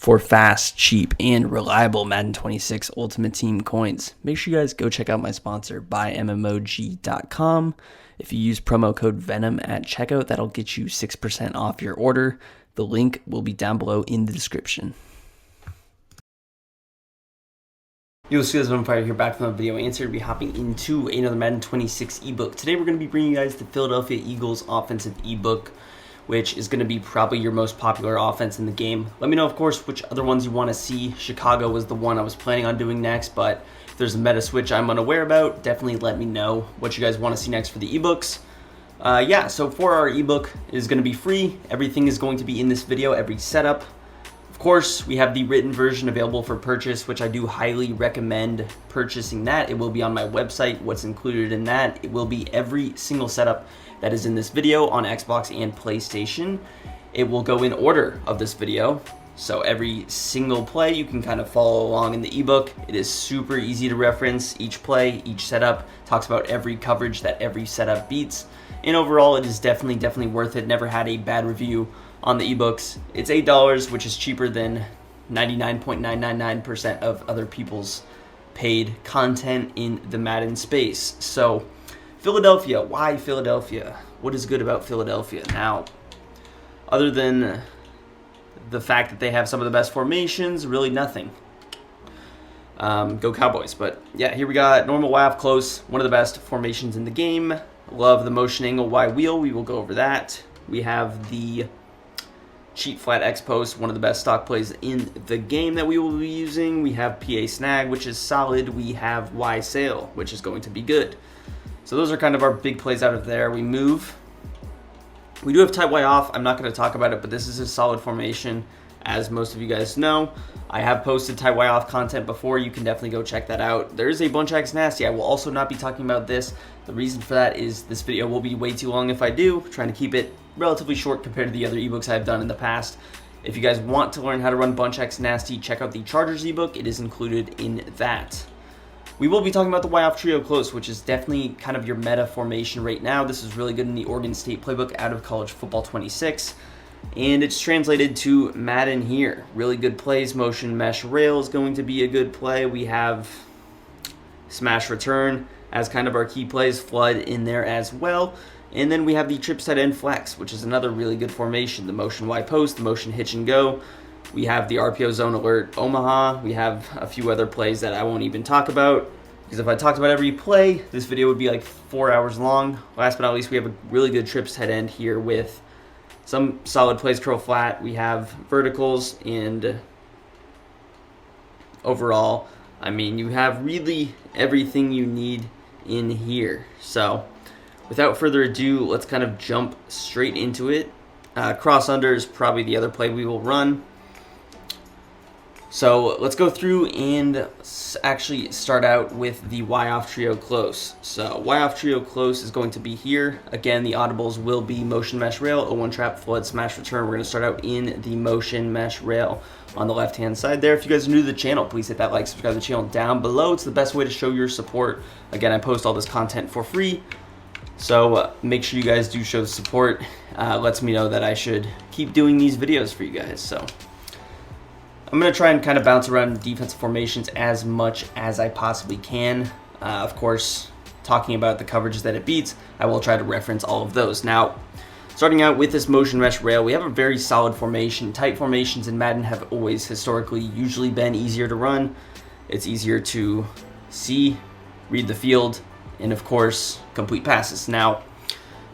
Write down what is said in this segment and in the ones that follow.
for fast, cheap, and reliable Madden 26 Ultimate Team coins. Make sure you guys go check out my sponsor, BuyMMOG.com. If you use promo code VENOM at checkout, that'll get you 6% off your order. The link will be down below in the description. You'll see this on fire here, back from the video answer. We'll be hopping into another Madden 26 ebook. Today we're going to be bringing you guys the Philadelphia Eagles offensive ebook, which is going to be probably your most popular offense in the game. Let me know, of course, which other ones you want to see. Chicago was the one I was planning on doing next, but if there's a meta switch I'm unaware about, definitely let me know what you guys want to see next for the ebooks. So for our ebook, it is going to be free. Everything is going to be in this video, every setup. Of course, we have the written version available for purchase, which I do highly recommend purchasing that. It will be on my website. What's included in that? It will be every single setup that is in this video on Xbox and PlayStation. It will go in order of this video. So every single play, you can kind of follow along in the ebook. It is super easy to reference. Each play, each setup talks about every coverage that every setup beats. And overall, it is definitely worth it. Never had a bad review on the ebooks. It's $8, which is cheaper than 99.999% of other people's paid content in the Madden space. So Philadelphia, why Philadelphia? What is good about Philadelphia? Now, other than the fact that they have some of the best formations, really nothing. Go Cowboys. But yeah, here we got normal Y off close, one of the best formations in the game. Love the motion angle Y wheel. We will go over that. We have the cheat flat X post, one of the best stock plays in the game that we will be using. We have PA snag, which is solid. We have Y sail, which is going to be good. So those are kind of our big plays out of there. We move. We do have tight Y off. I'm not going to talk about it, but this is a solid formation, as most of you guys know. I have posted tight Y off content before. You can definitely go check that out. There is a bunch X nasty. I will also not be talking about this. The reason for that is this video will be way too long if I do. I'm trying to keep it relatively short compared to the other ebooks I've done in the past. If you guys want to learn how to run bunch X nasty, check out the Chargers ebook. It is included in that. We will be talking about the Y off trio close, which is definitely kind of your meta formation right now. This is really good in the Oregon State playbook out of College Football 26. And it's translated to Madden here. Really good plays. Motion mesh rail is going to be a good play. We have smash return as kind of our key plays. Flood in there as well. And then we have the trips tight end flex, which is another really good formation. The motion Y post, the motion hitch and go. We have the RPO zone alert Omaha. We have a few other plays that I won't even talk about, because if I talked about every play, this video would be like 4 hours long. Last but not least, we have a really good trips tight end here with some solid plays, curl flat. We have verticals, and overall, I mean, you have really everything you need in here. So without further ado, let's kind of jump straight into it. Cross under is probably the other play we will run. So let's go through and actually start out with the Y off trio close. So Y off trio close is going to be here. Again, the audibles will be motion mesh rail, 0-1 trap, flood, smash return. We're going to start out in the motion mesh rail on the left hand side there. If you guys are new to the channel, please hit that like, subscribe to the channel down below. It's the best way to show your support. Again, I post all this content for free, so make sure you guys do show the support. Lets me know that I should keep doing these videos for you guys. So I'm going to try and kind of bounce around defensive formations as much as I possibly can. Of course, talking about the coverages that it beats, I will try to reference all of those. Now, starting out with this motion mesh rail, we have a very solid formation. Tight formations in Madden have always historically usually been easier to run. It's easier to see, read the field, and of course, complete passes. Now,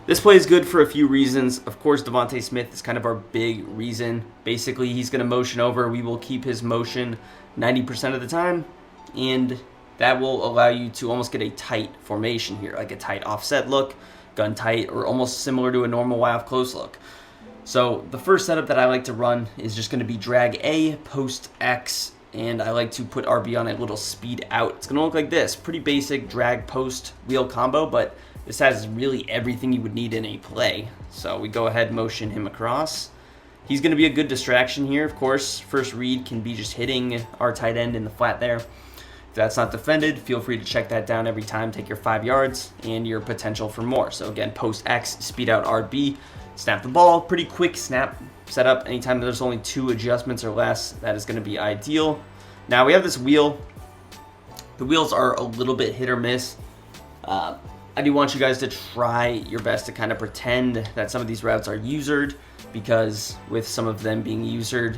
this play is good for a few reasons. Of course, Devontae Smith is kind of our big reason. Basically, he's going to motion over. We will keep his motion 90% of the time, and that will allow you to almost get a tight formation here, like a tight offset look, gun tight, or almost similar to a normal Y off close look. So the first setup that I like to run is just going to be drag A, post X, and I like to put RB on a little speed out. It's going to look like this. Pretty basic drag post wheel combo, but this has really everything you would need in a play. So we go ahead, motion him across. He's going to be a good distraction here, of course. First read can be just hitting our tight end in the flat there. If that's not defended, feel free to check that down every time. Take your 5 yards and your potential for more. So again, post X, speed out RB, snap the ball. Pretty quick snap setup. Anytime there's only 2 adjustments or less, that is going to be ideal. Now we have this wheel. The wheels are a little bit hit or miss. I do want you guys to try your best to kind of pretend that some of these routes are usered, because with some of them being usered,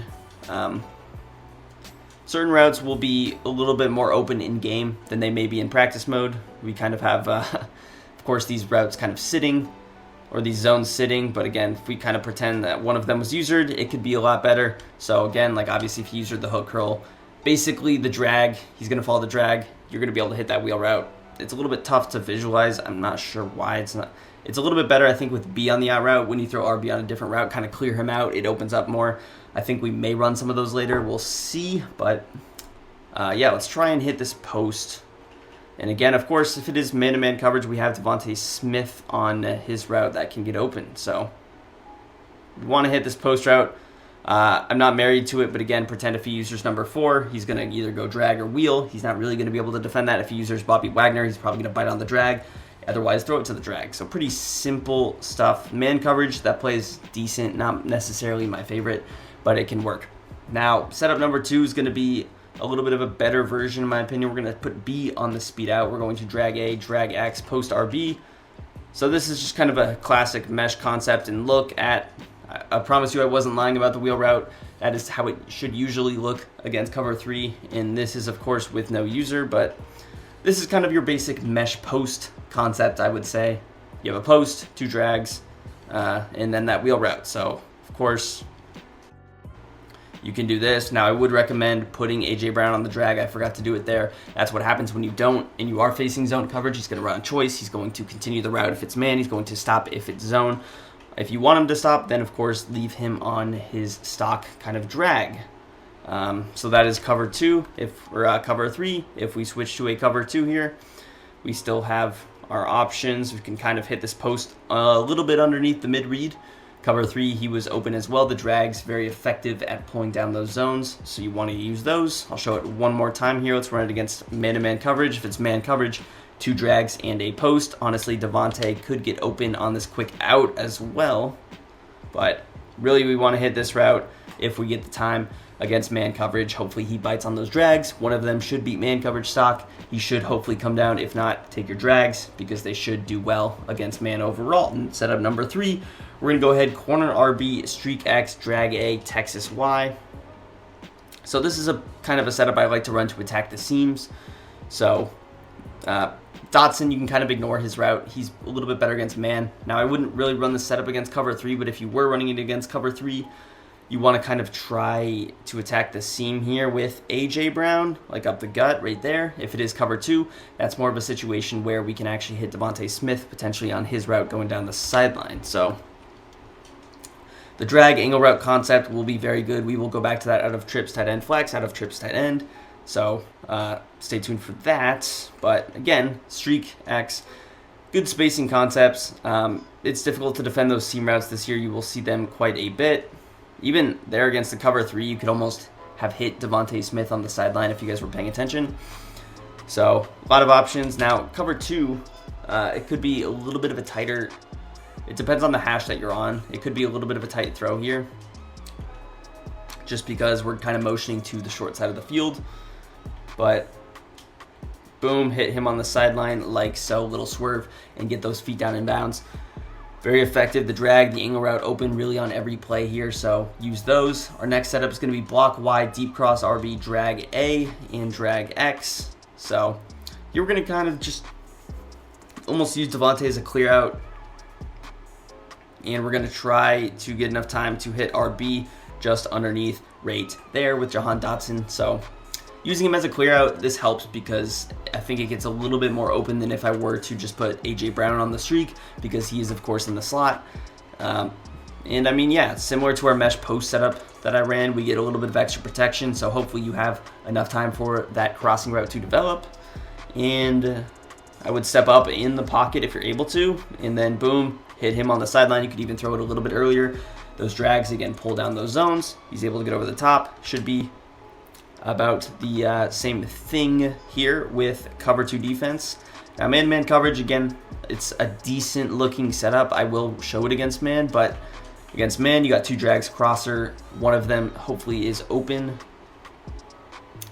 certain routes will be a little bit more open in game than they may be in practice mode. We kind of have, of course, these routes kind of sitting, or these zones sitting, but again, if we kind of pretend that one of them was usered, it could be a lot better. So again, like obviously if you usered the hook curl, basically the drag, he's going to follow the drag, you're going to be able to hit that wheel route. It's a little bit tough to visualize. I'm not sure why it's not. It's a little bit better, I think, with B on the out route. When you throw RB on a different route, kind of clear him out, it opens up more. I think we may run some of those later. We'll see, but yeah, let's try and hit this post. And again, of course, if it is man-to-man coverage, we have Devontae Smith on his route that can get open. So we want to hit this post route. I'm not married to it, but again, pretend if he uses number 4, he's going to either go drag or wheel. He's not really going to be able to defend that. If he uses Bobby Wagner, he's probably going to bite on the drag. Otherwise, throw it to the drag. So pretty simple stuff. Man coverage, that plays decent. Not necessarily my favorite, but it can work. Now, setup number 2 is going to be a little bit of a better version, in my opinion. We're going to put B on the speed out. We're going to drag A, drag X, post RB. So this is just kind of a classic mesh concept. And look at, I promise you I wasn't lying about the wheel route. That is how it should usually look against cover 3. And this is, of course, with no user, but this is kind of your basic mesh post concept, I would say. You have a post, 2 drags, and then that wheel route. So, of course, you can do this. Now, I would recommend putting A.J. Brown on the drag. I forgot to do it there. That's what happens when you don't, and you are facing zone coverage. He's going to run a choice. He's going to continue the route if it's man. He's going to stop if it's zone. If you want him to stop, then, of course, leave him on his stock kind of drag. So that is cover 2, or cover 3. If we switch to a cover 2 here, we still have our options. We can kind of hit this post a little bit underneath the mid-read. Cover 3, he was open as well. The drag's very effective at pulling down those zones, so you want to use those. I'll show it one more time here. Let's run it against man-to-man coverage. If it's man coverage, 2 drags and a post. Honestly, Devontae could get open on this quick out as well, but really we want to hit this route if we get the time against man coverage. Hopefully he bites on those drags. One of them should beat man coverage stock. He should hopefully come down. If not, take your drags, because they should do well against man overall. And setup number 3, we're going to go ahead, corner RB, streak X, drag A, Texas Y. So this is a kind of a setup I like to run to attack the seams. So Dotson, you can kind of ignore his route. He's a little bit better against man. Now, I wouldn't really run this setup against cover 3, but if you were running it against cover 3, you want to kind of try to attack the seam here with A.J. Brown, like up the gut right there. If it is cover 2, that's more of a situation where we can actually hit Devontae Smith potentially on his route going down the sideline. So the drag angle route concept will be very good. We will go back to that out of trips, tight end flex, out of trips, tight end. So stay tuned for that. But again, streak X, good spacing concepts. It's difficult to defend those seam routes this year. You will see them quite a bit. Even there against the cover 3, you could almost have hit Devontae Smith on the sideline if you guys were paying attention. So a lot of options. Now, cover 2, it could be a little bit of a tighter. It depends on the hash that you're on. It could be a little bit of a tight throw here, just because we're kind of motioning to the short side of the field. But boom, hit him on the sideline like so, little swerve, and get those feet down in bounds. Very effective. The drag, the angle route open really on every play here, so use those. Our next setup is going to be block Y, deep cross RB, drag A, and drag X. So you're going to kind of just almost use Devontae as a clear out, and we're going to try to get enough time to hit RB just underneath right there with Jahan Dotson. So using him as a clear out, this helps because I think it gets a little bit more open than if I were to just put A.J. Brown on the streak, because he is, of course, in the slot. And I mean, yeah, similar to our mesh post setup that I ran, we get a little bit of extra protection, so hopefully you have enough time for that crossing route to develop. And I would step up in the pocket if you're able to, and then boom, hit him on the sideline. You could even throw it a little bit earlier. Those drags, again, pull down those zones. He's able to get over the top. Should be about the same thing here with cover 2 defense. Now, man-to-man coverage, again, it's a decent looking setup. I will show it against man, but Against man, you got 2 drags, crosser. One of them hopefully is open.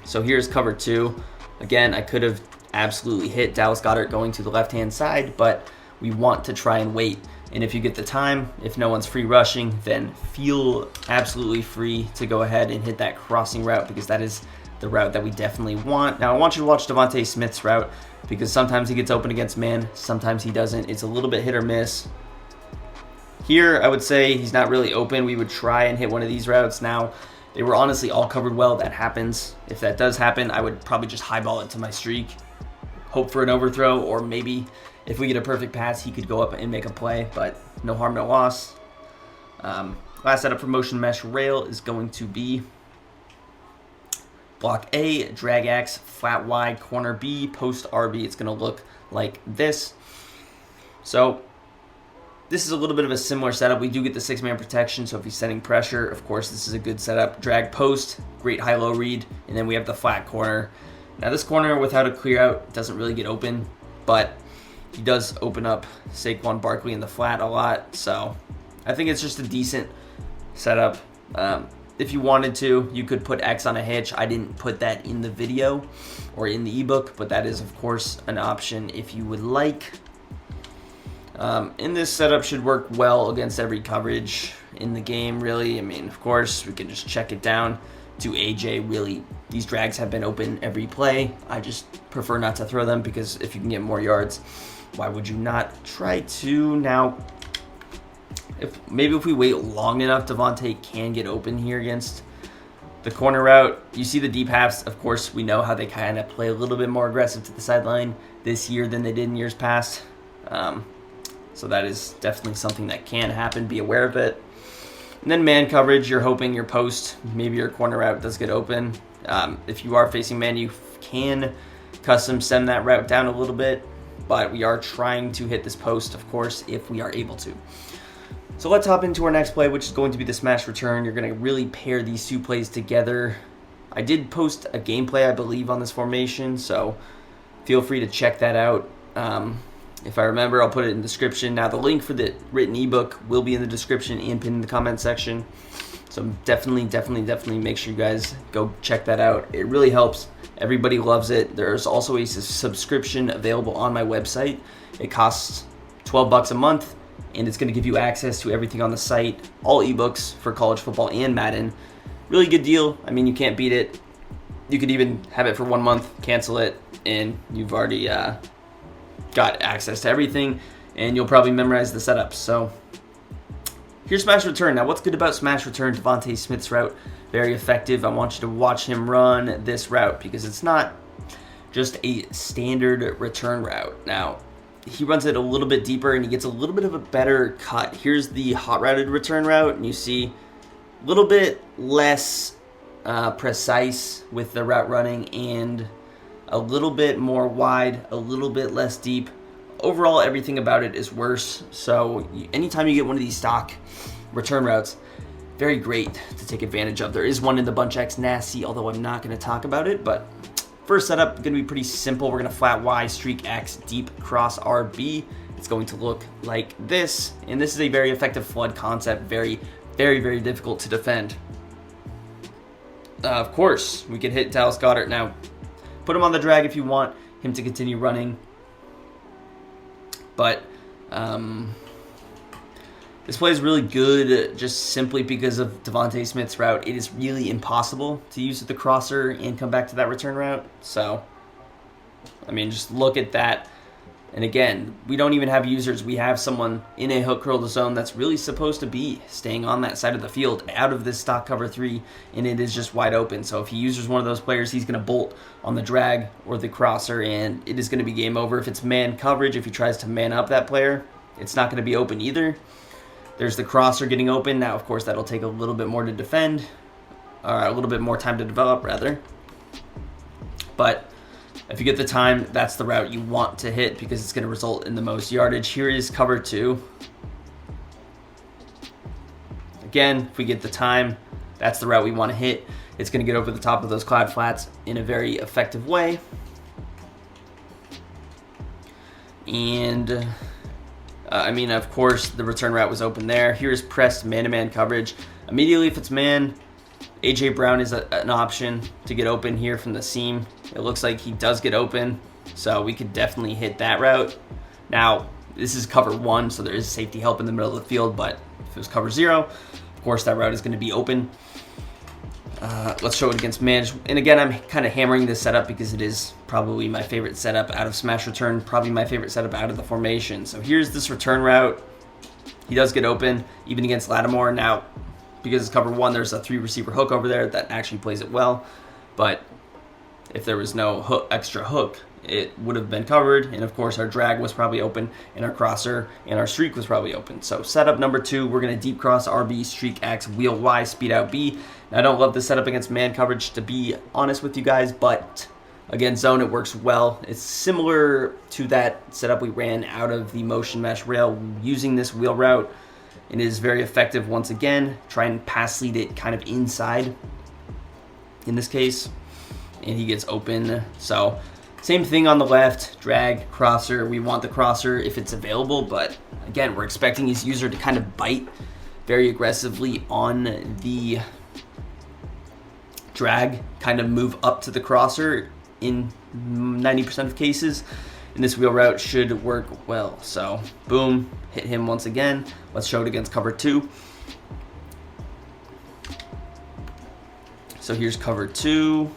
So here's cover 2. Again, I could have absolutely hit Dallas Goedert going to the left-hand side, but we want to try and wait. And if you get the time, if no one's free rushing, then feel absolutely free to go ahead and hit that crossing route, because that is the route that we definitely want. Now, I want you to watch Devontae Smith's route, because sometimes he gets open against man, sometimes he doesn't. It's a little bit hit or miss. Here, I would say he's not really open. We would try and hit one of these routes. Now, they were honestly all covered well. That happens. If that does happen, I would probably just highball it to my streak, hope for an overthrow, or maybe if we get a perfect pass, he could go up and make a play, but no harm, no loss. Last setup for motion mesh rail is going to be block A, drag X, flat Y, corner B, post RB. It's going to look like this. So this is a little bit of a similar setup. We do get the 6-man protection, so if he's setting pressure, of course, this is a good setup. Drag post, great high-low read, and then we have the flat corner. Now this corner without a clear out doesn't really get open, but he does open up Saquon Barkley in the flat a lot, so I think it's just a decent setup. If you wanted to, you could put X on a hitch. I didn't put that in the video or in the ebook, but that is, of course, an option if you would like. And this setup should work well against every coverage in the game, really. I mean, of course, we can just check it down to AJ. Really, these drags have been open every play. I just prefer not to throw them, because if you can get more yards, why would you not try to? Now, if we wait long enough, Devontae can get open here against the corner route. You see the deep halves, of course, we know how they kind of play a little bit more aggressive to the sideline this year than they did in years past. So that is definitely something that can happen. Be aware of it. And then man coverage, you're hoping your post, maybe your corner route does get open. If you are facing man, you can custom send that route down a little bit, but we are trying to hit this post, of course, if we are able to. So let's hop into our next play, which is going to be the smash return. You're going to really pair these 2 plays together. I did post a gameplay, I believe, on this formation, so feel free to check that out. If I remember, I'll put it in the description. Now, the link for the written ebook will be in the description and pinned in the comment section. So definitely make sure you guys go check that out. It really helps. Everybody loves it. There's also a subscription available on my website. It costs $12 a month, and it's going to give you access to everything on the site, all ebooks for college football and Madden. Really good deal. I mean, you can't beat it. You could even have it for 1 month, cancel it, and you've already got access to everything, and you'll probably memorize the setups. So here's smash return. Now, what's good about smash return? Devontae Smith's route, very effective. I want you to watch him run this route, because it's not just a standard return route. Now, he runs it a little bit deeper, and he gets a little bit of a better cut. Here's the hot routed return route, and you see a little bit less precise with the route running, and a little bit more wide, a little bit less deep. Overall, everything about it is worse. So anytime you get one of these stock return routes, very great to take advantage of. There is one in the Bunch X Nasty, although I'm not going to talk about it. But first setup, going to be pretty simple. We're going to flat Y, streak X, deep cross RB. It's going to look like this. And this is a very effective flood concept. Very, very difficult to defend. Of course, we could hit Dallas Goedert. Now, put him on the drag if you want him to continue running. But this play is really good just simply because of Devontae Smith's route. It is really impossible to use the crosser and come back to that return route. So, I mean, just look at that. And again, we don't even have users. We have someone in a hook curl zone that's really supposed to be staying on that side of the field out of this stock cover 3, and it is just wide open. So if he uses one of those players, he's going to bolt on the drag or the crosser, and it is going to be game over. If it's man coverage, if he tries to man up that player, it's not going to be open either. There's the crosser getting open. Now, of course, that'll take a little bit more to defend, or a little bit more time to develop, rather. But if you get the time, that's the route you want to hit because it's going to result in the most yardage. Here is cover 2. Again, if we get the time, that's the route we want to hit. It's going to get over the top of those cloud flats in a very effective way. And Of course, the return route was open there. Here's pressed man-to-man coverage. Immediately, if it's man, A.J. Brown is an option to get open here from the seam. It looks like he does get open, so we could definitely hit that route. Now, this is cover 1, so there is safety help in the middle of the field, but if it was cover 0, of course, that route is going to be open. Let's show it against man. And again, I'm kind of hammering this setup because it is probably my favorite setup out of smash return, probably my favorite setup out of the formation. So here's this return route. He does get open, even against Lattimore. Now, because it's cover 1, there's a 3-receiver hook over there that actually plays it well. But if there was no extra hook, it would have been covered. And of course, our drag was probably open, and our crosser and our streak was probably open. So setup number 2, we're going to deep cross RB, streak X, wheel Y, speed out B. Now, I don't love this setup against man coverage, to be honest with you guys, but against zone, it works well. It's similar to that setup we ran out of the motion mesh rail using this wheel route. It is very effective once again. Try and pass lead it kind of inside in this case, and he gets open. So same thing on the left, drag, crosser. We want the crosser if it's available, but again, we're expecting his user to kind of bite very aggressively on the drag, kind of move up to the crosser in 90% of cases. And this wheel route should work well. So boom, hit him once again. Let's show it against cover 2. So here's cover 2.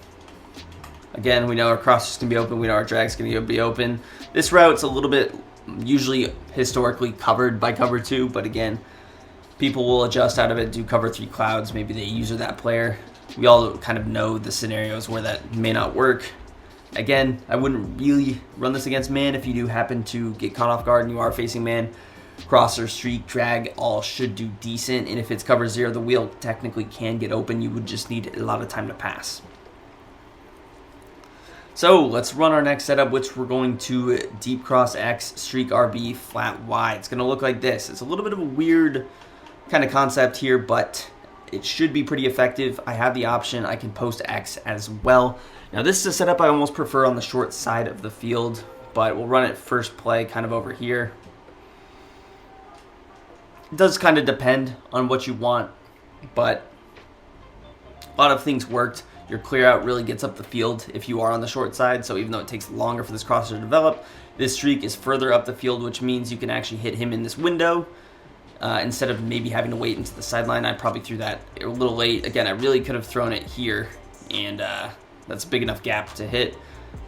Again, we know our crosser's going to be open. We know our drag's going to be open. This route's a little bit usually historically covered by cover 2, but again, people will adjust out of it, do cover 3 clouds. Maybe they user that player. We all kind of know the scenarios where that may not work. Again, I wouldn't really run this against man. If you do happen to get caught off guard and you are facing man, crosser, streak, drag, all should do decent. And if it's cover 0, the wheel technically can get open. You would just need a lot of time to pass. So let's run our next setup, which we're going to deep cross X, streak RB, flat Y. It's going to look like this. It's a little bit of a weird kind of concept here, but it should be pretty effective. I have the option. I can post X as well. Now, this is a setup I almost prefer on the short side of the field, but we'll run it first play kind of over here. It does kind of depend on what you want, but a lot of things worked. Your clear out really gets up the field if you are on the short side, so even though it takes longer for this crosser to develop, this streak is further up the field, which means you can actually hit him in this window. Instead of maybe having to wait into the sideline. I probably threw that a little late. Again, I really could have thrown it here, and that's a big enough gap to hit.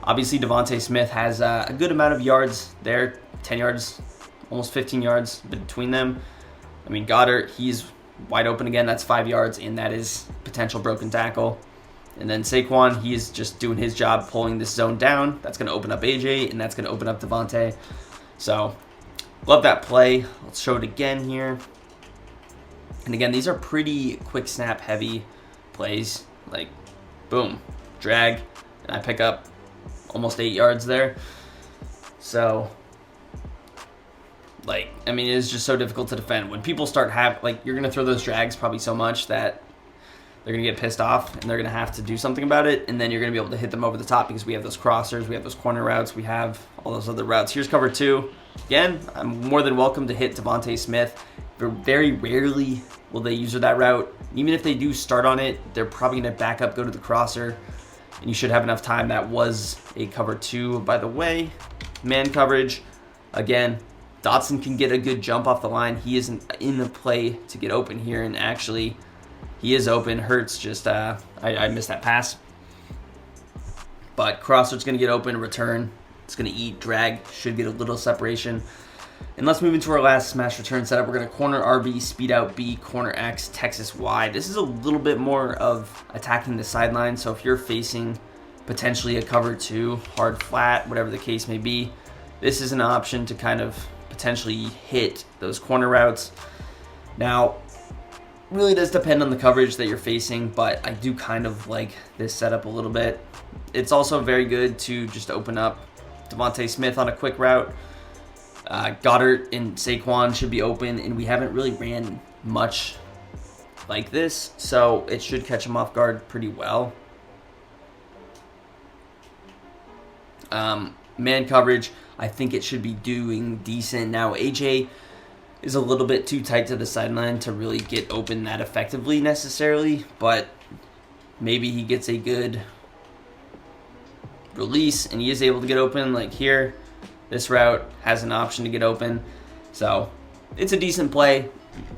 Obviously, Devontae Smith has a good amount of yards there, 10 yards, almost 15 yards between them. I mean, Goddard, he's wide open again. That's 5 yards, and that is potential broken tackle. And then Saquon, he is just doing his job, pulling this zone down. That's going to open up AJ, and that's going to open up Devontae. So love that play. Let's show it again here. And again, these are pretty quick snap heavy plays. Like, boom, drag, and I pick up almost 8 yards there. So, like, I mean, it is just so difficult to defend. When people start you're going to throw those drags probably so much that they're going to get pissed off, and they're going to have to do something about it, and then you're going to be able to hit them over the top because we have those crossers, we have those corner routes, we have all those other routes. Here's cover 2. Again, I'm more than welcome to hit Devontae Smith. Very rarely will they use that route. Even if they do start on it, they're probably going to back up, go to the crosser, and you should have enough time. That was a cover 2, by the way. Man coverage, again, Dotson can get a good jump off the line. He isn't in the play to get open here, and actually, he is open. Hurts just, I missed that pass. But crosser's going to get open, return. It's going to eat, drag, should get a little separation. And let's move into our last smash return setup. We're going to corner RB, speed out B, corner X, Texas Y. This is a little bit more of attacking the sideline. So if you're facing potentially a cover 2, hard flat, whatever the case may be, this is an option to kind of potentially hit those corner routes. Now, really does depend on the coverage that you're facing, but I do kind of like this setup a little bit. It's also very good to just open up Devontae Smith on a quick route. Goddard and Saquon should be open, and we haven't really ran much like this, so it should catch him off guard pretty well. man coverage, I think it should be doing decent. Now, AJ is a little bit too tight to the sideline to really get open that effectively necessarily, but maybe he gets a good release and he is able to get open. Like here, this route has an option to get open. So it's a decent play.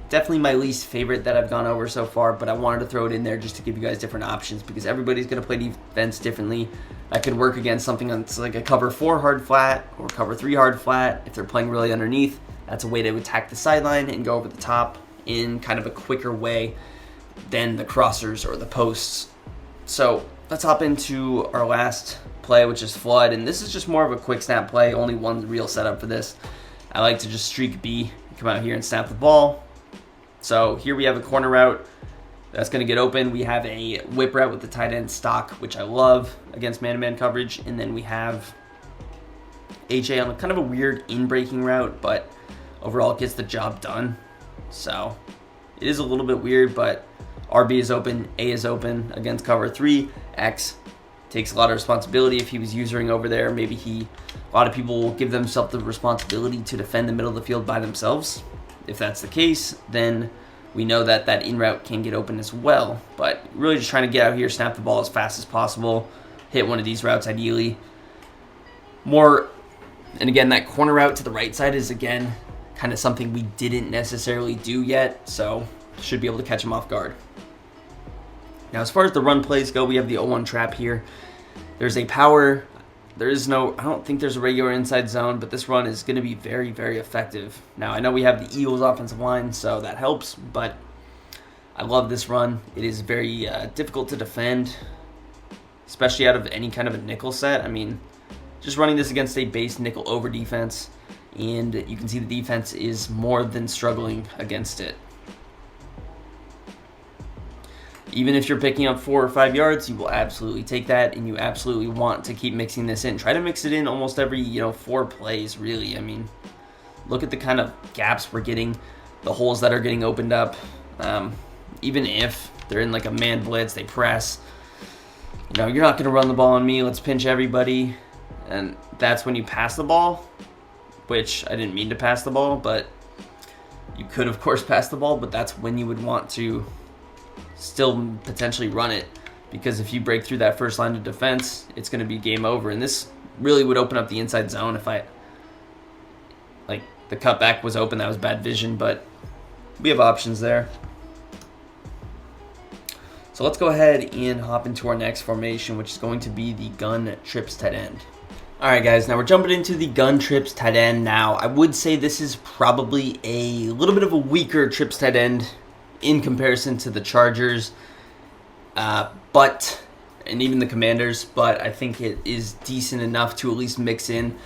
Definitely my least favorite that I've gone over so far, but I wanted to throw it in there just to give you guys different options because everybody's going to play defense differently. That could work against something that's like a cover 4 hard flat or cover 3 hard flat. If they're playing really underneath, that's a way to attack the sideline and go over the top in kind of a quicker way than the crossers or the posts. So let's hop into our last play, which is flood, and this is just more of a quick snap play. Only one real setup for this. I like to just streak B, come out here and snap the ball. So here we have a corner route that's going to get open. We have a whip route with the tight end stock, which I love against man-to-man coverage, and then we have AJ on a kind of a weird in-breaking route, but overall it gets the job done. So it is a little bit weird, but RB is open, A is open against cover 3. X takes a lot of responsibility. If he was using over there, maybe a lot of people will give themselves the responsibility to defend the middle of the field by themselves. If that's the case, then we know that that in route can get open as well. But really just trying to get out here, snap the ball as fast as possible, hit one of these routes ideally. And again, that corner route to the right side is again kind of something we didn't necessarily do yet, so should be able to catch him off guard. Now, as far as the run plays go, we have the 0-1 trap here. There's a power. I don't think there's a regular inside zone, but this run is going to be very, very effective. Now, I know we have the Eagles offensive line, so that helps, but I love this run. It is very difficult to defend, especially out of any kind of a nickel set. I mean, just running this against a base nickel over defense, and you can see the defense is more than struggling against it. Even if you're picking up 4 or 5 yards, you will absolutely take that, and you absolutely want to keep mixing this in. Try to mix it in almost every 4 plays, really. I mean, look at the kind of gaps we're getting, the holes that are getting opened up. Even if they're in like a man blitz, they press. You're not going to run the ball on me. Let's pinch everybody. And that's when you pass the ball, which I didn't mean to pass the ball, but you could, of course, pass the ball, but that's when you would want to still potentially run it, because if you break through that first line of defense, it's going to be game over. And this really would open up the inside zone. If the cutback was open, that was bad vision, but we have options there. So let's go ahead and hop into our next formation, which is going to be the gun trips tight end. All right, guys, now we're jumping into the gun trips tight end. Now, I would say this is probably a little bit of a weaker trips tight end in comparison to the Chargers, and even the Commanders, but I think it is decent enough to at least mix in.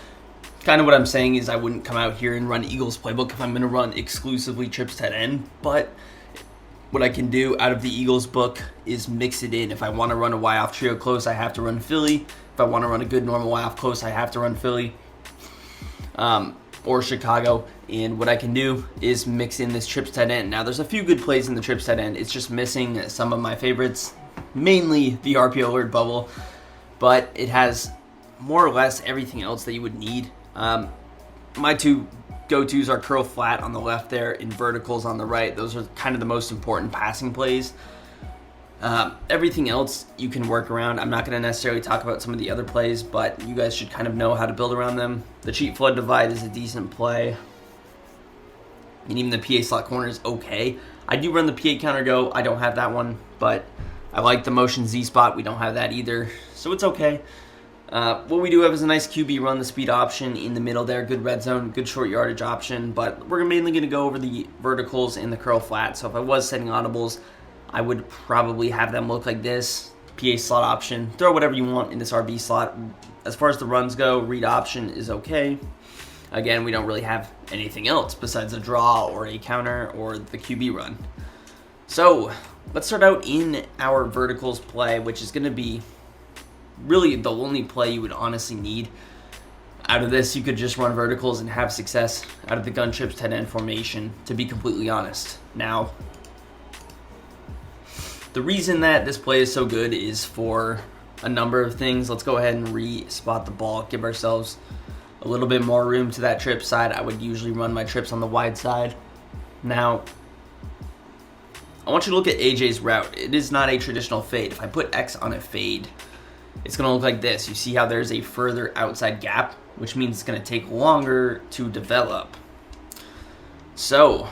Kind of what I'm saying is I wouldn't come out here and run Eagles playbook if I'm going to run exclusively trips tight end, but what I can do out of the Eagles book is mix it in. If I want to run a Y-off trio close, I have to run Philly. If I want to run a good normal Y-off close, I have to run Philly or Chicago. And what I can do is mix in this trips tight end. Now, there's a few good plays in the trips tight end. It's just missing some of my favorites, mainly the RPO alert bubble, but it has more or less everything else that you would need. My 2 go-tos are curl flat on the left there and verticals on the right. Those are kind of the most important passing plays. Everything else you can work around. I'm not going to necessarily talk about some of the other plays, but you guys should kind of know how to build around them. The cheat flood divide is a decent play, and even the PA slot corner is okay. I do run the PA counter go. I don't have that one, but I like the motion Z spot. We don't have that either, so it's okay. What we do have is a nice QB run, the speed option in the middle there, good red zone, good short yardage option, but we're mainly going to go over the verticals and the curl flat. So if I was setting audibles, I would probably have them look like this. PA slot option, throw whatever you want in this RB slot. As far as the runs go, read option is okay. Again, we don't really have anything else besides a draw or a counter or the QB run. So let's start out in our verticals play, which is going to be really the only play you would honestly need. Out of this, you could just run verticals and have success out of the gun trips tight end formation, to be completely honest. Now, the reason that this play is so good is for a number of things. Let's go ahead and re-spot the ball, give ourselves a little bit more room to that trip side. I would usually run my trips on the wide side. Now, I want you to look at AJ's route. It is not a traditional fade. If I put X on a fade, it's going to look like this. You see how there's a further outside gap, which means it's going to take longer to develop. So,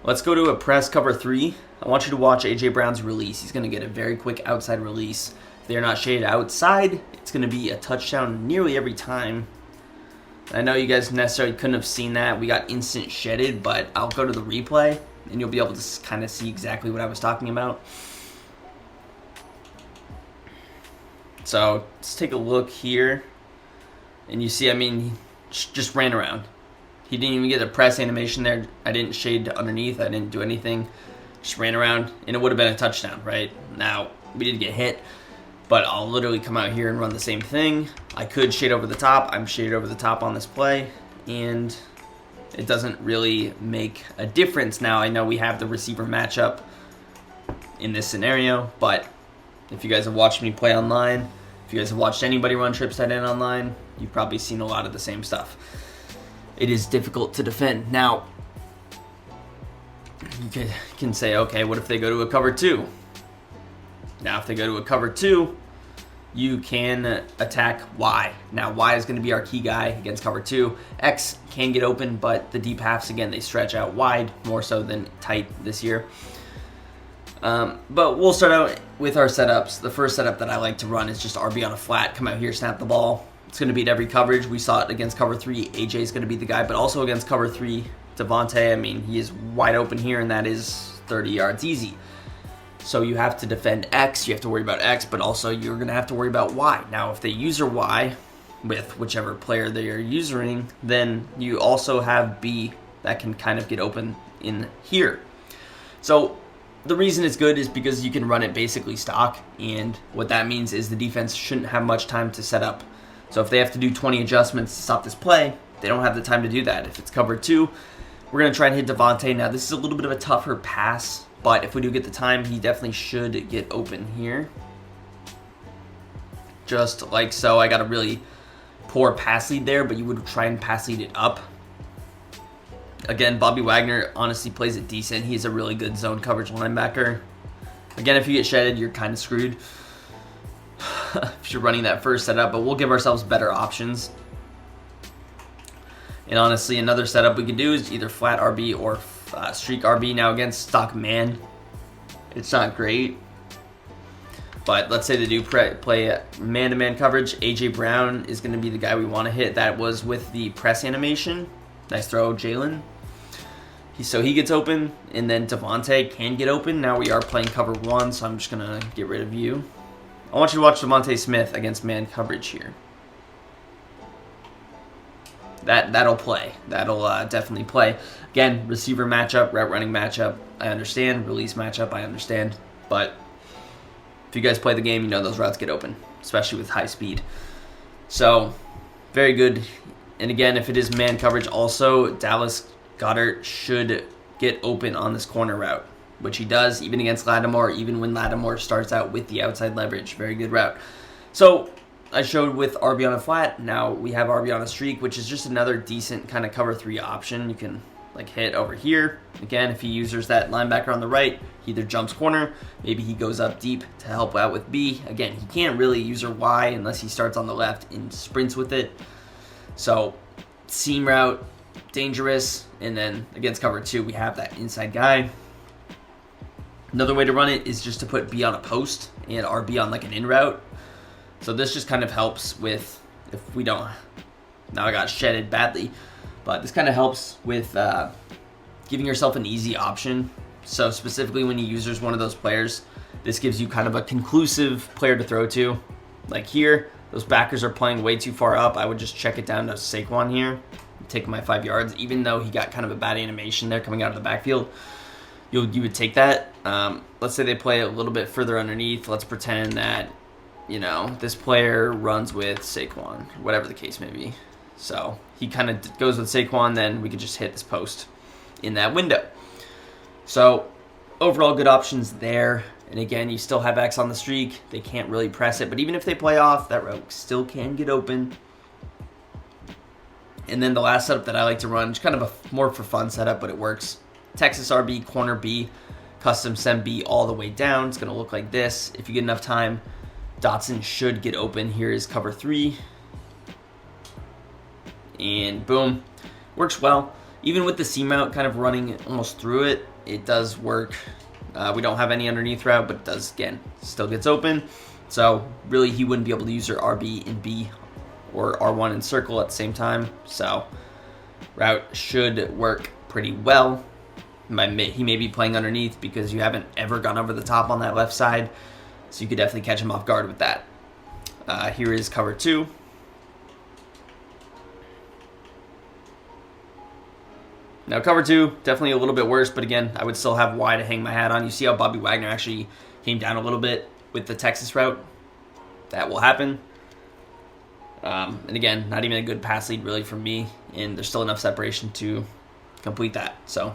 let's go to a press cover 3. I want you to watch AJ Brown's release. He's going to get a very quick outside release. If they're not shaded outside, it's going to be a touchdown nearly every time. I know you guys necessarily couldn't have seen that. We got instant shedded, but I'll go to the replay, and you'll be able to kind of see exactly what I was talking about. So let's take a look here. And you see, I mean, he just ran around. He didn't even get a press animation there. I didn't shade underneath. I didn't do anything. Just ran around, and it would have been a touchdown, right? Now, we didn't get hit, but I'll literally come out here and run the same thing. I could shade over the top. I'm shaded over the top on this play, and it doesn't really make a difference. Now, I know we have the receiver matchup in this scenario, but if you guys have watched me play online, if you guys have watched anybody run trips tight end online, you've probably seen a lot of the same stuff. It is difficult to defend. Now, you can say, okay, what if they go to a cover 2? Now, if they go to a cover 2, you can attack Y. Now, Y is going to be our key guy against cover 2. X can get open, but the deep halves, again, they stretch out wide more so than tight this year. But we'll start out with our setups. The first setup that I like to run is just RB on a flat. Come out here, snap the ball. It's going to beat every coverage. We saw it against cover 3. AJ is going to be the guy, but also against cover 3, Devontae. I mean, he is wide open here, and that is 30 yards easy. So you have to defend X. You have to worry about X, but also you're going to have to worry about Y. Now, if they user Y with whichever player they are using, then you also have B that can kind of get open in here. So the reason it's good is because you can run it basically stock, and what that means is the defense shouldn't have much time to set up. So if they have to do 20 adjustments to stop this play, they don't have the time to do that. If it's cover 2, we're going to try and hit Devontae. Now, this is a little bit of a tougher pass, but if we do get the time, he definitely should get open here. Just like so. I got a really poor pass lead there, but you would try and pass lead it up. Again, Bobby Wagner honestly plays it decent. He's a really good zone coverage linebacker. Again, if you get shedded, you're kind of screwed if you're running that first setup, but we'll give ourselves better options. And honestly, another setup we could do is either flat RB or streak RB. Now, against stock man, it's not great. But let's say they do play man-to-man coverage. AJ Brown is going to be the guy we want to hit. That was with the press animation. Nice throw, Jalen. So he gets open, and then Devontae can get open. Now we are playing cover 1, so I'm just going to get rid of you. I want you to watch Devontae Smith against man coverage here. That'll play. That'll definitely play. Again, receiver matchup, route running matchup, I understand. Release matchup, I understand. But if you guys play the game, you know those routes get open, especially with high speed. So, very good. And again, if it is man coverage also, Dallas Goedert should get open on this corner route, which he does even against Lattimore, even when Lattimore starts out with the outside leverage. Very good route. So I showed with RB on a flat. Now we have RB on a streak, which is just another decent kind of cover 3 option. You can like hit over here. Again, if he uses that linebacker on the right, he either jumps corner, maybe he goes up deep to help out with B. Again, he can't really use Y unless he starts on the left and sprints with it. So seam route, dangerous. And then against cover 2, we have that inside guy. Another way to run it is just to put B on a post and RB on like an in route. So this just kind of helps with, if we don't, now I got shedded badly, but this kind of helps with giving yourself an easy option. So specifically when you use one of those players, this gives you kind of a conclusive player to throw to. Like here, those backers are playing way too far up. I would just check it down to Saquon here, take my 5 yards, even though he got kind of a bad animation there coming out of the backfield. You would take that. Let's say they play a little bit further underneath. Let's pretend that, you know, this player runs with Saquon, whatever the case may be. So he kind of goes with Saquon, then we could just hit this post in that window. So overall good options there. And again, you still have X on the streak. They can't really press it. But even if they play off, that route still can get open. And then the last setup that I like to run, it's kind of a more for fun setup, but it works. Texas RB, corner B, custom send B all the way down. It's going to look like this. If you get enough time, Dotson should get open. Here is cover 3. And boom. Works well. Even with the seam out kind of running almost through it, it does work. We don't have any underneath route, but it does, again, still gets open. So really he wouldn't be able to use your RB and B or R1 and circle at the same time. So route should work pretty well. He may be playing underneath because you haven't ever gone over the top on that left side. So you could definitely catch him off guard with that. Here is cover 2. Now, cover 2, definitely a little bit worse, but again, I would still have Y to hang my hat on. You see how Bobby Wagner actually came down a little bit with the Texas route? That will happen. And again, not even a good pass lead really from me, and there's still enough separation to complete that. So,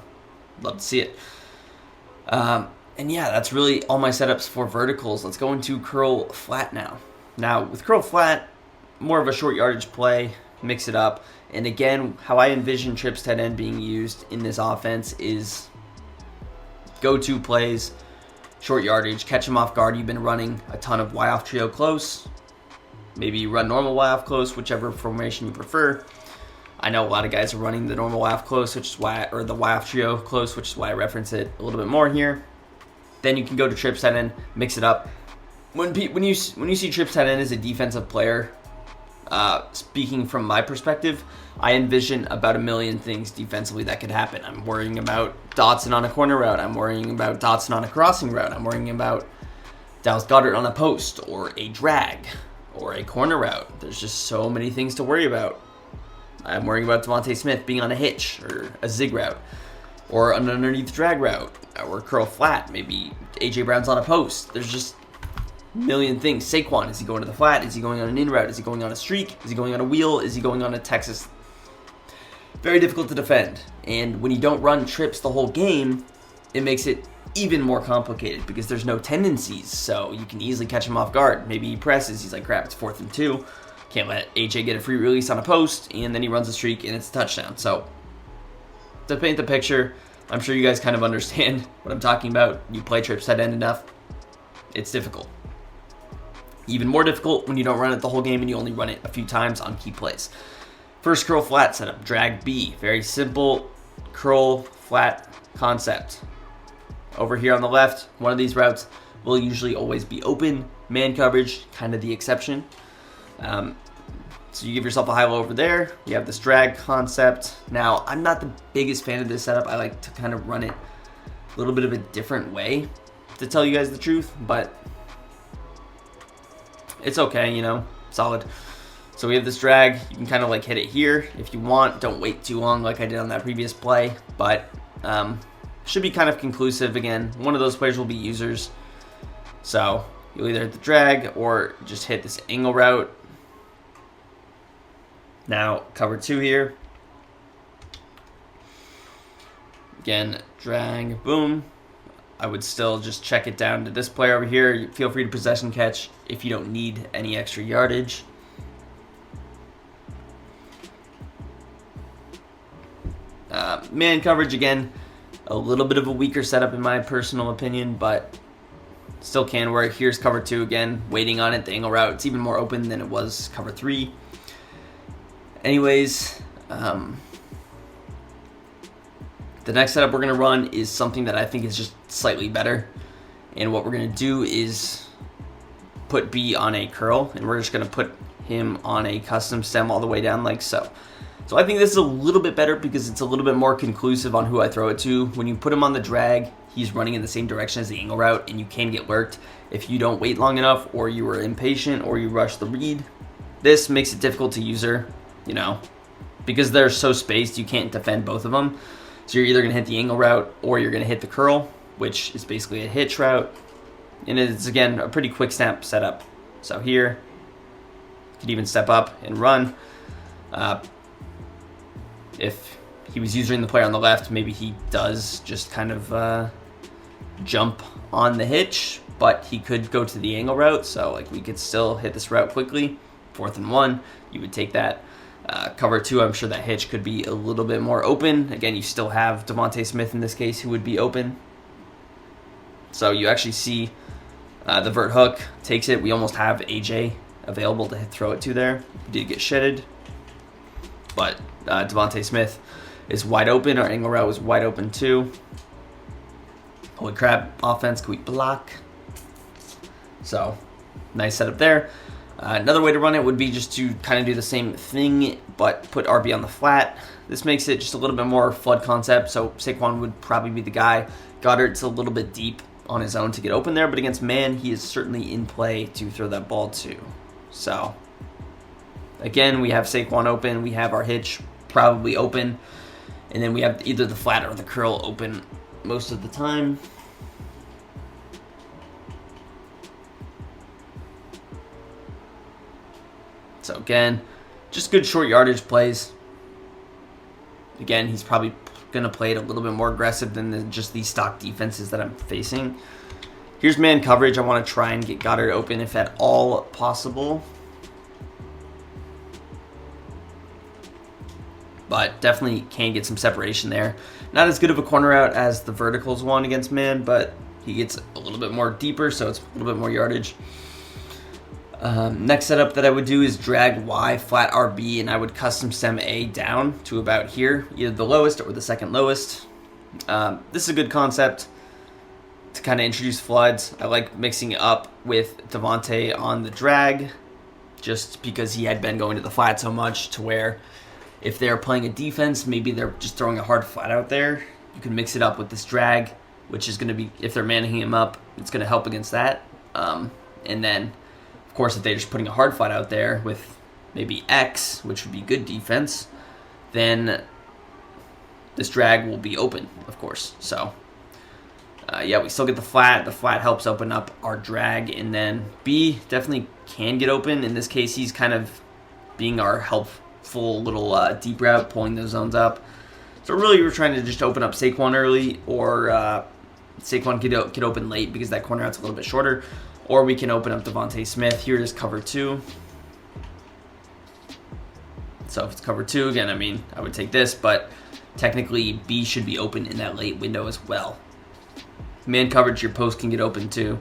love to see it. And yeah, that's really all my setups for verticals. Let's go into curl flat now. Now, with curl flat, more of a short yardage play, mix it up. And again, how I envision trips tight end being used in this offense is go-to plays, short yardage, catch them off guard. You've been running a ton of Y off trio close. Maybe you run normal Y off close, whichever formation you prefer. I know a lot of guys are running the normal Y off close, which is why, or the Y off trio close, which is why I reference it a little bit more here. Then you can go to trips tight end, mix it up. When you see trips tight end as a defensive player, speaking from my perspective, I envision about a million things defensively that could happen. I'm worrying about Dotson on a corner route. I'm worrying about Dotson on a crossing route. I'm worrying about Dallas Goedert on a post or a drag or a corner route. There's just so many things to worry about. I'm worrying about Devontae Smith being on a hitch or a zig route or an underneath drag route or curl flat. Maybe AJ Brown's on a post. There's just million things. Saquon, is he going to the flat? Is he going on an in route? Is he going on a streak? Is he going on a wheel? Is he going on a Texas? Very difficult to defend. And when you don't run trips the whole game, it makes it even more complicated because there's no tendencies. So you can easily catch him off guard. Maybe he presses. He's like, crap, it's 4th and 2. Can't let AJ get a free release on a post. And then he runs a streak and it's a touchdown. So to paint the picture, I'm sure you guys kind of understand what I'm talking about. You play trips tight end enough, it's difficult. Even more difficult when you don't run it the whole game and you only run it a few times on key plays. First curl flat setup, drag B. Very simple curl flat concept. Over here on the left, one of these routes will usually always be open. Man coverage, kind of the exception. So you give yourself a high-low over there. You have this drag concept. Now, I'm not the biggest fan of this setup. I like to kind of run it a little bit of a different way, to tell you guys the truth, but it's okay, you know, solid. So we have this drag. You can kind of like hit it here if you want. Don't wait too long like I did on that previous play, but should be kind of conclusive. Again, one of those players will be users. So you'll either hit the drag or just hit this angle route. Now cover 2 here. Again, drag, boom. I would still just check it down to this player over here. Feel free to possession catch if you don't need any extra yardage. Man coverage, again, a little bit of a weaker setup in my personal opinion, but still can work. Here's cover 2 again, waiting on it, the angle route. It's even more open than it was cover 3. Anyways, the next setup we're going to run is something that I think is just slightly better. And what we're going to do is put B on a curl, and we're just going to put him on a custom stem all the way down like so. So I think this is a little bit better because it's a little bit more conclusive on who I throw it to. When you put him on the drag, he's running in the same direction as the angle route, and you can get lurked if you don't wait long enough, or you were impatient, or you rush the read. This makes it difficult to user, you know, because they're so spaced, you can't defend both of them. So you're either going to hit the angle route or you're going to hit the curl, which is basically a hitch route. And it's, again, a pretty quick snap setup. So here, you could even step up and run. If he was using the player on the left, maybe he does just kind of jump on the hitch. but he could go to the angle route, so like we could still hit this route quickly. 4th and 1, you would take that. Cover 2, I'm sure that hitch could be a little bit more open. Again, you still have Devontae Smith in this case who would be open. So you actually see the vert hook takes it. We almost have AJ available to throw it to there. He did get shedded, but Devontae Smith is wide open. Our angle route was wide open too. Holy crap, offense, can we block? So, nice setup there. Another way to run it would be just to kind of do the same thing, but put RB on the flat. This makes it just a little bit more flood concept, so Saquon would probably be the guy. Goddard's a little bit deep on his own to get open there, but against man, he is certainly in play to throw that ball to. So, again, we have Saquon open, we have our hitch probably open, and then we have either the flat or the curl open most of the time. So again, just good short yardage plays. Again, he's probably going to play it a little bit more aggressive than just these stock defenses that I'm facing. Here's man coverage. I want to try and get Goddard open if at all possible. But definitely can get some separation there. Not as good of a corner out as the verticals one against man, but he gets a little bit more deeper, so it's a little bit more yardage. Next setup that I would do is drag Y, flat RB, and I would custom stem A down to about here, either the lowest or the second lowest. This is a good concept to kind of introduce floods. I like mixing it up with Devontae on the drag, just because he had been going to the flat so much to where if they're playing a defense, maybe they're just throwing a hard flat out there. You can mix it up with this drag, which is going to be, if they're manning him up, it's going to help against that. And then, of course, if they're just putting a hard flat out there with maybe X, which would be good defense, then this drag will be open, of course. So, yeah, we still get the flat. The flat helps open up our drag. And then B definitely can get open. In this case, he's kind of being our helpful little deep route, pulling those zones up. So really we're trying to just open up Saquon early, or Saquon get open late because that corner out's a little bit shorter. Or we can open up Devontae Smith. Here is cover 2. So if it's cover 2, again, I mean, I would take this, but technically B should be open in that late window as well. Man coverage, your post can get open too.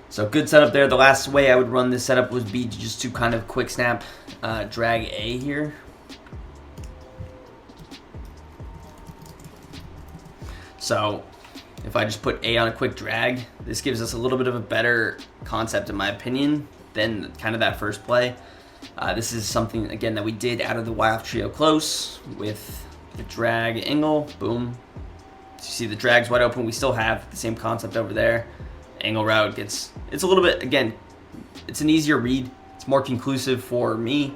So good setup there. The last way I would run this setup would be just to kind of quick snap, drag A here. So if I just put A on a quick drag, this gives us a little bit of a better concept, in my opinion, than kind of that first play. This is something, again, that we did out of the Y-off trio close with the drag angle. Boom. So you see the drag's wide open. We still have the same concept over there. Angle route it's a little bit, again, it's an easier read. It's more conclusive for me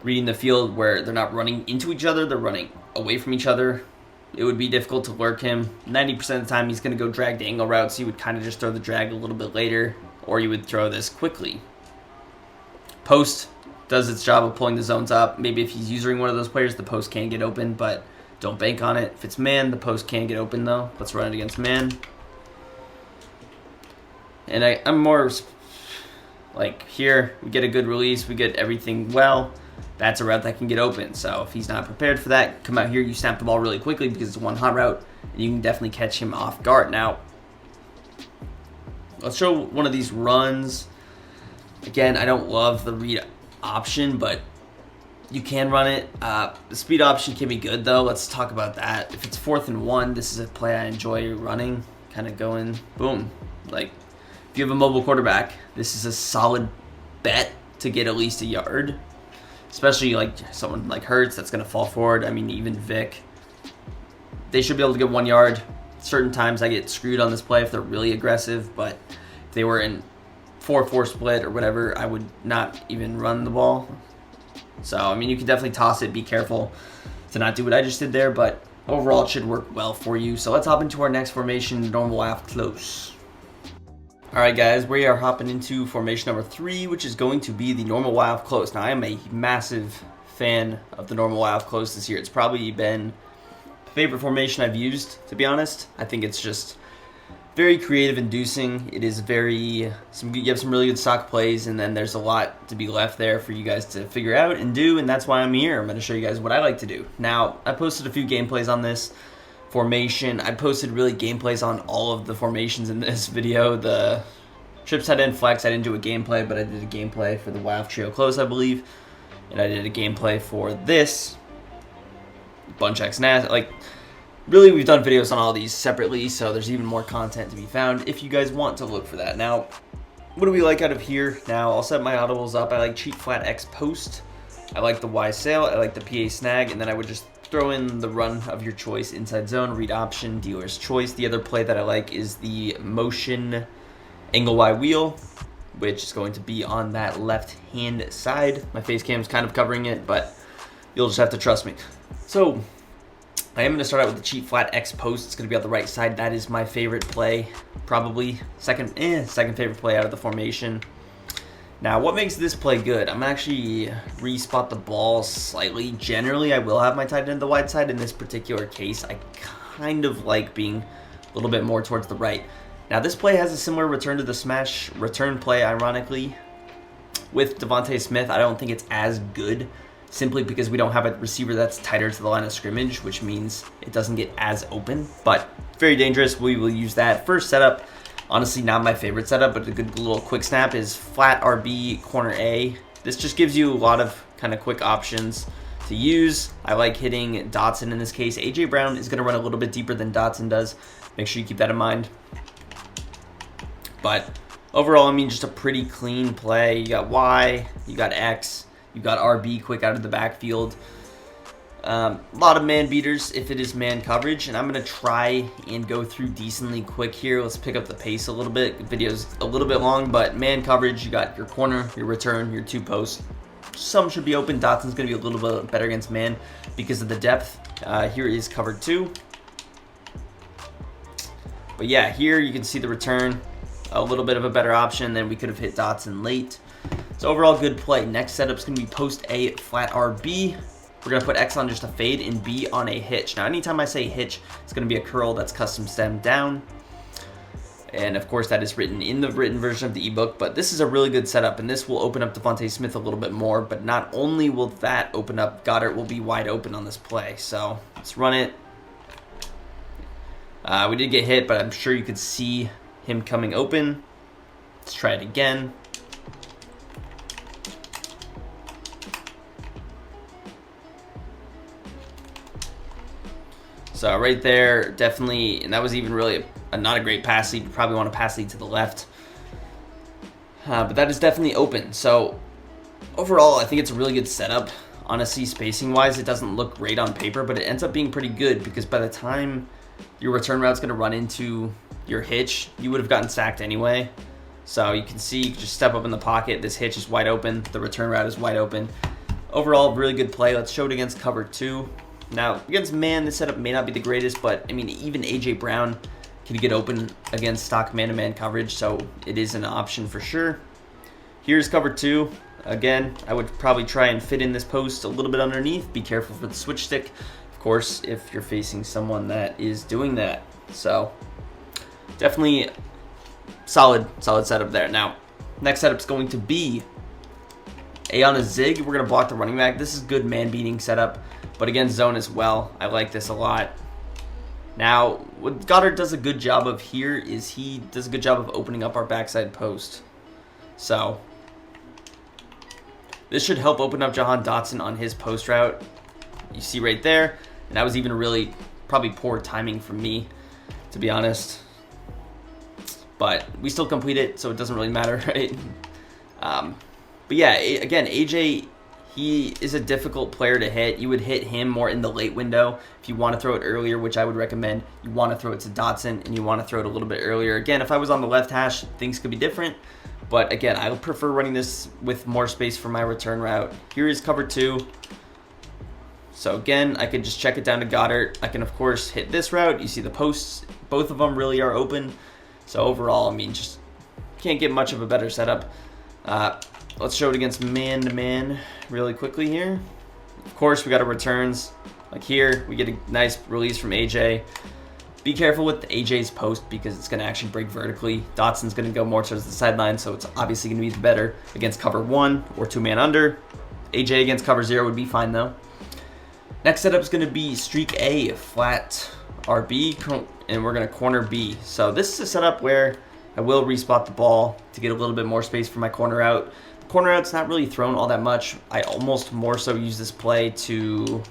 reading the field where they're not running into each other. They're running away from each other. It would be difficult to lurk him. 90% of the time he's going to go drag the angle route, so you would kind of just throw the drag a little bit later, or you would throw this quickly. Post does its job of pulling the zones up. Maybe if he's using one of those players, the post can get open, but don't bank on it. If it's man, the post can get open though. Let's run it against man. And I'm more like here, we get a good release, we get everything well. That's a route that can get open. So if he's not prepared for that, come out here, you snap the ball really quickly because it's one hot route, and you can definitely catch him off guard. Now, let's show one of these runs. Again, I don't love the read option, but you can run it. The speed option can be good though. Let's talk about that. If it's 4th and 1, this is a play I enjoy running, kind of going boom. Like if you have a mobile quarterback, this is a solid bet to get at least a yard. Especially like someone like Hurts that's going to fall forward. I mean, even Vic. They should be able to get 1 yard. Certain times I get screwed on this play if they're really aggressive, but if they were in 4-4 split or whatever, I would not even run the ball. So, I mean, you can definitely toss it. Be careful to not do what I just did there, but overall it should work well for you. So let's hop into our next formation, normal Y-off close. Alright guys, we are hopping into formation number 3, which is going to be the normal Y-off close. Now I am a massive fan of the normal Y-off close this year. It's probably been the favorite formation I've used, to be honest. I think it's just very creative inducing. It is you have some really good stock plays, and then there's a lot to be left there for you guys to figure out and do, and that's why I'm here. I'm going to show you guys what I like to do. Now, I posted a few gameplays on this formation. I posted really gameplays on all of the formations in this video. The trips tight end flex, I didn't do a gameplay, but I did a gameplay for the Y-off trio close, I believe, and I did a gameplay for this bunch X Nas. Like, really, we've done videos on all these separately, so there's even more content to be found if you guys want to look for that. Now, what do we like out of here? Now, I'll set my audibles up. I like cheat flat X post. I like the Y sail. I like the PA snag, and then I would just throw in the run of your choice, inside zone, read option, dealer's choice. The other play that I like is the motion angle Y wheel, which is going to be on that left-hand side. My face cam is kind of covering it, but you'll just have to trust me. So, I am going to start out with the cheat flat X post. It's going to be on the right side. That is my favorite play, probably second favorite play out of the formation. Now, what makes this play good? I'm actually re-spot the ball slightly. Generally, I will have my tight end to the wide side. In this particular case, I kind of like being a little bit more towards the right. Now, this play has a similar return to the smash return play, ironically. With Devontae Smith, I don't think it's as good, simply because we don't have a receiver that's tighter to the line of scrimmage, which means it doesn't get as open, but very dangerous. We will use that. First setup, honestly not my favorite setup, but a good little quick snap is flat RB, corner A. This just gives you a lot of kind of quick options to use. I like hitting Dotson in this case. AJ Brown is going to run a little bit deeper than Dotson does. Make sure you keep that in mind. But overall, I mean, just a pretty clean play. You got Y, you got X, you got RB quick out of the backfield. A lot of man beaters if it is man coverage, and I'm going to try and go through decently quick here. Let's pick up the pace a little bit. The video's a little bit long, but man coverage, you got your corner, your return, your two posts. Some should be open. Dotson's going to be a little bit better against man because of the depth. Here is cover 2. But yeah, here you can see the return. A little bit of a better option than we could have hit Dotson late. So overall, good play. Next setup's going to be post A flat RB. We're going to put X on just a fade and B on a hitch. Now, anytime I say hitch, it's going to be a curl that's custom stemmed down. And of course, that is written in the written version of the ebook. But this is a really good setup, and this will open up Devontae Smith a little bit more. But not only will that open up, Goddard will be wide open on this play. So let's run it. We did get hit, but I'm sure you could see him coming open. Let's try it again. So right there, definitely, and that was even really not a great pass lead. You probably want to pass lead to the left. But that is definitely open. So overall, I think it's a really good setup. Honestly, spacing-wise, it doesn't look great on paper, but it ends up being pretty good because by the time your return route's going to run into your hitch, you would have gotten sacked anyway. So you can see, you can just step up in the pocket. This hitch is wide open. The return route is wide open. Overall, really good play. Let's show it against cover 2. Now, against man, this setup may not be the greatest, but I mean, even AJ Brown can get open against stock man-to-man coverage, so it is an option for sure. Here's cover 2. Again, I would probably try and fit in this post a little bit underneath. Be careful for the switch stick, of course, if you're facing someone that is doing that. So definitely solid setup there. Now, next setup's going to be A on a zig. We're going to block the running back. This is good man-beating setup, but against zone as well. I like this a lot. Now, what Goddard does a good job of here is he does a good job of opening up our backside post. So this should help open up Jahan Dotson on his post route. You see right there, and that was even really probably poor timing from me, to be honest. But we still complete it, so it doesn't really matter, right? But yeah, again, AJ, he is a difficult player to hit. You would hit him more in the late window. If you want to throw it earlier, which I would recommend, you want to throw it to Dotson, and you want to throw it a little bit earlier. Again, if I was on the left hash, things could be different. But again, I would prefer running this with more space for my return route. Here is cover 2. So again, I could just check it down to Goddard. I can, of course, hit this route. You see the posts. Both of them really are open. So overall, I mean, just can't get much of a better setup. Let's show it against man-to-man really quickly here. Of course, we got our returns. Like here, we get a nice release from AJ. Be careful with AJ's post because it's going to actually break vertically. Dotson's going to go more towards the sideline, so it's obviously going to be the better against cover 1 or 2-man under. AJ against cover 0 would be fine though. Next setup is going to be streak A, flat RB, and we're going to corner B. So this is a setup where I will respot the ball to get a little bit more space for my corner out. The corner out's not really thrown all that much. I almost more so use this play to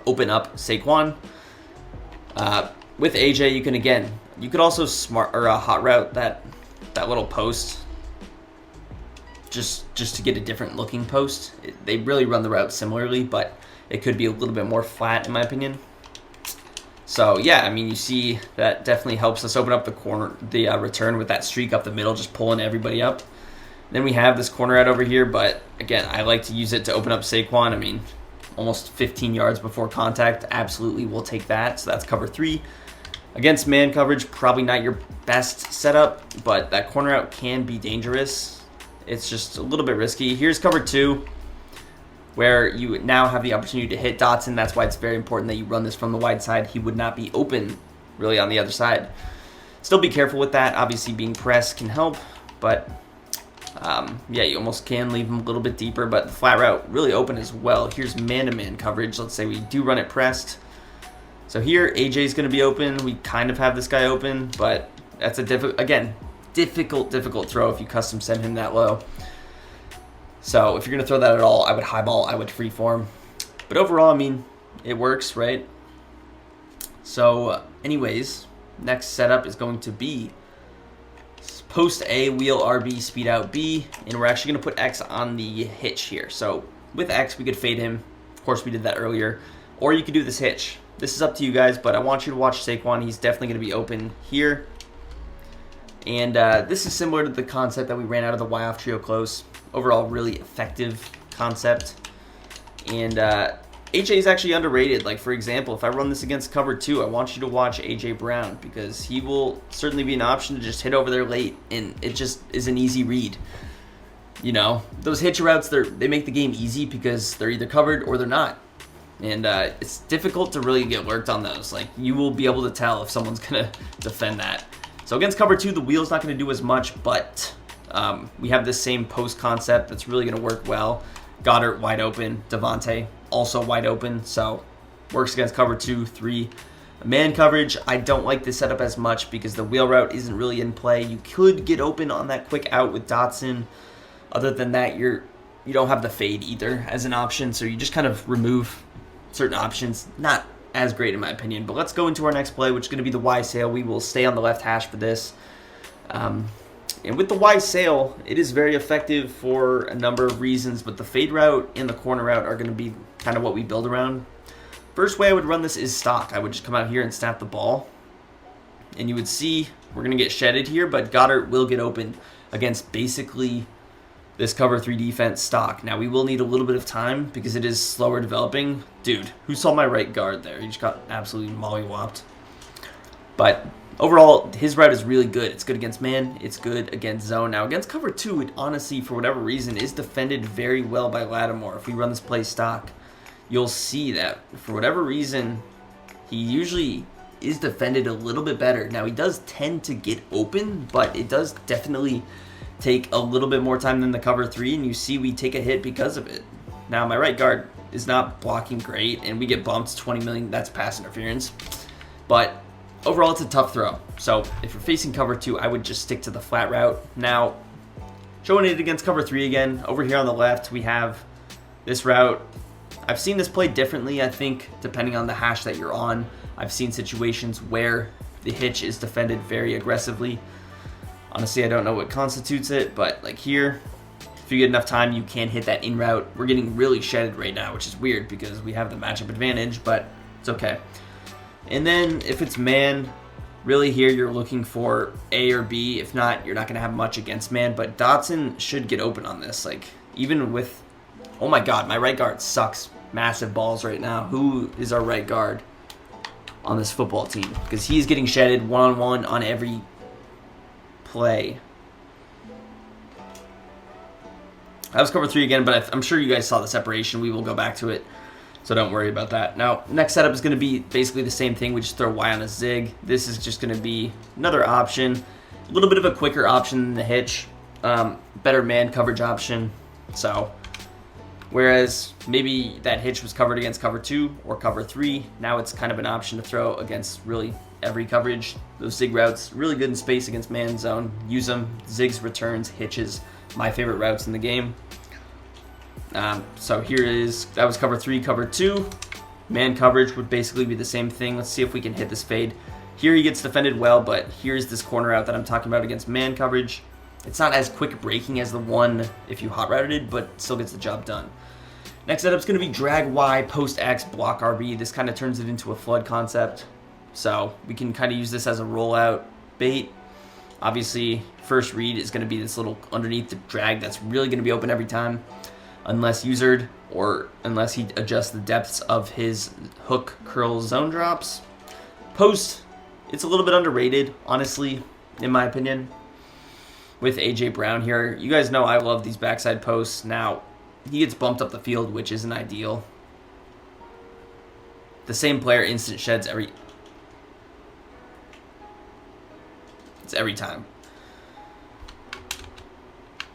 open up Saquon. With AJ, you could also hot route that little post just to get a different looking post. They really run the route similarly, but it could be a little bit more flat in my opinion. So yeah, I mean, you see that definitely helps us open up the return with that streak up the middle, just pulling everybody up. Then we have this corner out over here, but again, I like to use it to open up Saquon. I mean, almost 15 yards before contact, absolutely will take that. So that's cover 3. Against man coverage, probably not your best setup, but that corner out can be dangerous. It's just a little bit risky. Here's cover 2, where you now have the opportunity to hit Dotson. That's why it's very important that you run this from the wide side. He would not be open really on the other side. Still be careful with that. Obviously being pressed can help, but yeah, you almost can leave him a little bit deeper, but the flat route really open as well. Here's man-to-man coverage. Let's say we do run it pressed. So here, AJ's going to be open. We kind of have this guy open, but that's a difficult throw if you custom send him that low. So if you're going to throw that at all, I would highball, I would freeform. But overall, I mean, it works, right? So anyways, next setup is going to be post A, wheel RB, speed out B, and we're actually going to put X on the hitch here. So with X, we could fade him. Of course, we did that earlier. Or you could do this hitch. This is up to you guys, but I want you to watch Saquon. He's definitely going to be open here. And this is similar to the concept that we ran out of the Y-off trio close. Overall, really effective concept. And AJ is actually underrated. Like, for example, if I run this against cover 2, I want you to watch AJ Brown because he will certainly be an option to just hit over there late, and it just is an easy read. You know, those hitch routes, they make the game easy because they're either covered or they're not. And it's difficult to really get lurked on those. Like, you will be able to tell if someone's going to defend that. So against cover 2, the wheel's not going to do as much, but we have this same post concept that's really going to work well. Goddard wide open, Devontae also wide open, so works against cover 2, 3. Man coverage, I don't like this setup as much because the wheel route isn't really in play. You could get open on that quick out with Dotson. Other than that, you don't have the fade either as an option, so you just kind of remove certain options. Not as great in my opinion, but let's go into our next play, which is going to be the Y sail. We will stay on the left hash for this. And with the Y sail, it is very effective for a number of reasons, but the fade route and the corner route are going to be kind of what we build around. First way I would run this is stock. I would just come out here and snap the ball, and you would see we're going to get shedded here, but Goddard will get open against basically this cover 3 defense stock. Now, we will need a little bit of time because it is slower developing. Dude, who saw my right guard there? He just got absolutely mollywopped. But overall, his route is really good. It's good against man. It's good against zone. Now, against cover 2, it honestly, for whatever reason, is defended very well by Lattimore. If we run this play stock, you'll see that for whatever reason, he usually is defended a little bit better. Now, he does tend to get open, but it does definitely take a little bit more time than the cover 3, and you see we take a hit because of it. Now, my right guard is not blocking great, and we get bumped 20 million. That's pass interference. But overall, it's a tough throw. So if you're facing cover 2, I would just stick to the flat route. Now, showing it against cover 3 again, over here on the left, we have this route. I've seen this played differently, I think, depending on the hash that you're on. I've seen situations where the hitch is defended very aggressively. Honestly, I don't know what constitutes it, but like here, if you get enough time, you can hit that in route. We're getting really shedded right now, which is weird because we have the matchup advantage, but it's okay. And then if it's man, really here you're looking for A or B. If not, you're not going to have much against man, but Dotson should get open on this. Like, even with, oh my God, my right guard sucks massive balls right now. Who is our right guard on this football team? Because he's getting shedded one-on-one on every play. That was cover 3 again, but I'm sure you guys saw the separation. We will go back to it. So don't worry about that. Now, next setup is going to be basically the same thing. We just throw Y on a zig. This is just going to be another option. A little bit of a quicker option than the hitch. Better man coverage option. So, whereas maybe that hitch was covered against cover 2 or cover 3, now it's kind of an option to throw against really every coverage. Those zig routes, really good in space against man zone. Use them. Zigs, returns, hitches, my favorite routes in the game. So that was cover 3, cover 2. Man coverage would basically be the same thing. Let's see if we can hit this fade. Here he gets defended well, but here's this corner out that I'm talking about against man coverage. It's not as quick breaking as the one if you hot routed, but still gets the job done. Next setup's going to be drag Y, post X, block RB. This kind of turns it into a flood concept. So we can kind of use this as a rollout bait. Obviously, first read is going to be this little underneath the drag that's really going to be open every time. Unless usered or unless he adjusts the depths of his hook curl zone drops. Post, it's a little bit underrated, honestly, in my opinion. With AJ Brown here, you guys know I love these backside posts. Now, he gets bumped up the field, which isn't ideal. The same player instant sheds every time.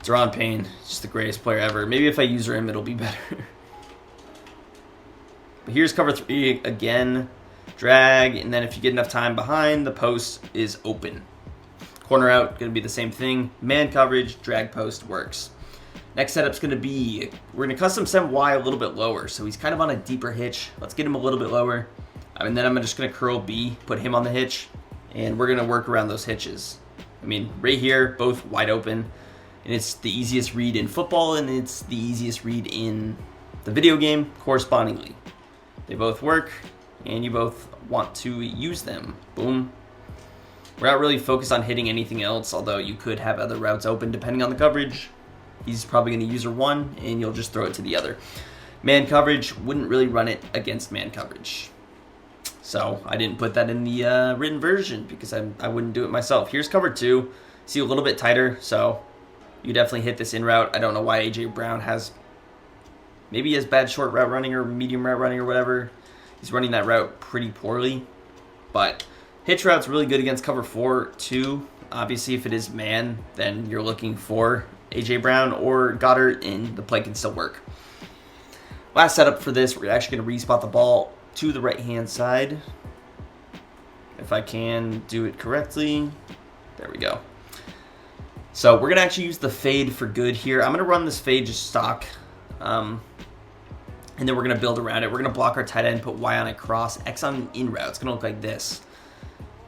Deron Payne, just the greatest player ever. Maybe if I user him, it'll be better. But here's cover 3 again. Drag, and then if you get enough time behind, the post is open. Corner out, going to be the same thing. Man coverage, drag post works. Next setup's going to be, we're going to custom send Y a little bit lower. So he's kind of on a deeper hitch. Let's get him a little bit lower. And then I'm just going to curl B, put him on the hitch. And we're going to work around those hitches. I mean, right here, both wide open. And it's the easiest read in football, and it's the easiest read in the video game correspondingly. They both work, and you both want to use them. Boom. We're not really focused on hitting anything else, although you could have other routes open depending on the coverage. He's probably going to user one, and you'll just throw it to the other. Man coverage, wouldn't really run it against man coverage. So I didn't put that in the written version because I wouldn't do it myself. Here's cover 2. See, a little bit tighter, so you definitely hit this in route. I don't know why AJ Brown maybe he has bad short route running or medium route running or whatever. He's running that route pretty poorly. But hitch route's really good against cover 4 too. Obviously, if it is man, then you're looking for AJ Brown or Goddard, and the play can still work. Last setup for this, we're actually going to respot the ball to the right-hand side. If I can do it correctly. There we go. So we're going to actually use the fade for good here. I'm going to run this fade just stock. And then we're going to build around it. We're going to block our tight end, put Y on a cross, X on an in route. It's going to look like this.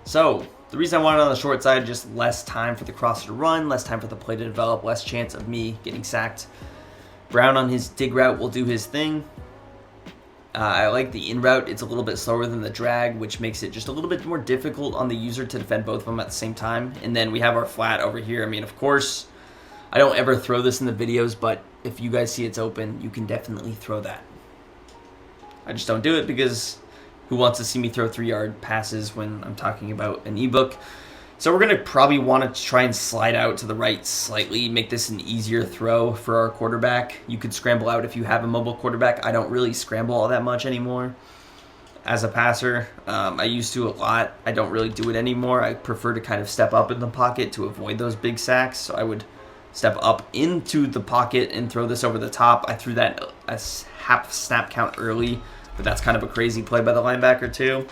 So the reason I want it on the short side, just less time for the crosser to run, less time for the play to develop, less chance of me getting sacked. Brown on his dig route will do his thing. I like the in route. It's a little bit slower than the drag, which makes it just a little bit more difficult on the user to defend both of them at the same time. And then we have our flat over here. I mean, of course, I don't ever throw this in the videos, but if you guys see it's open, you can definitely throw that. I just don't do it because who wants to see me throw 3-yard passes when I'm talking about an ebook? So we're going to probably want to try and slide out to the right slightly, make this an easier throw for our quarterback. You could scramble out if you have a mobile quarterback. I don't really scramble all that much anymore as a passer. I used to a lot. I don't really do it anymore. I prefer to kind of step up in the pocket to avoid those big sacks. So I would step up into the pocket and throw this over the top. I threw that a half snap count early, but that's kind of a crazy play by the linebacker too.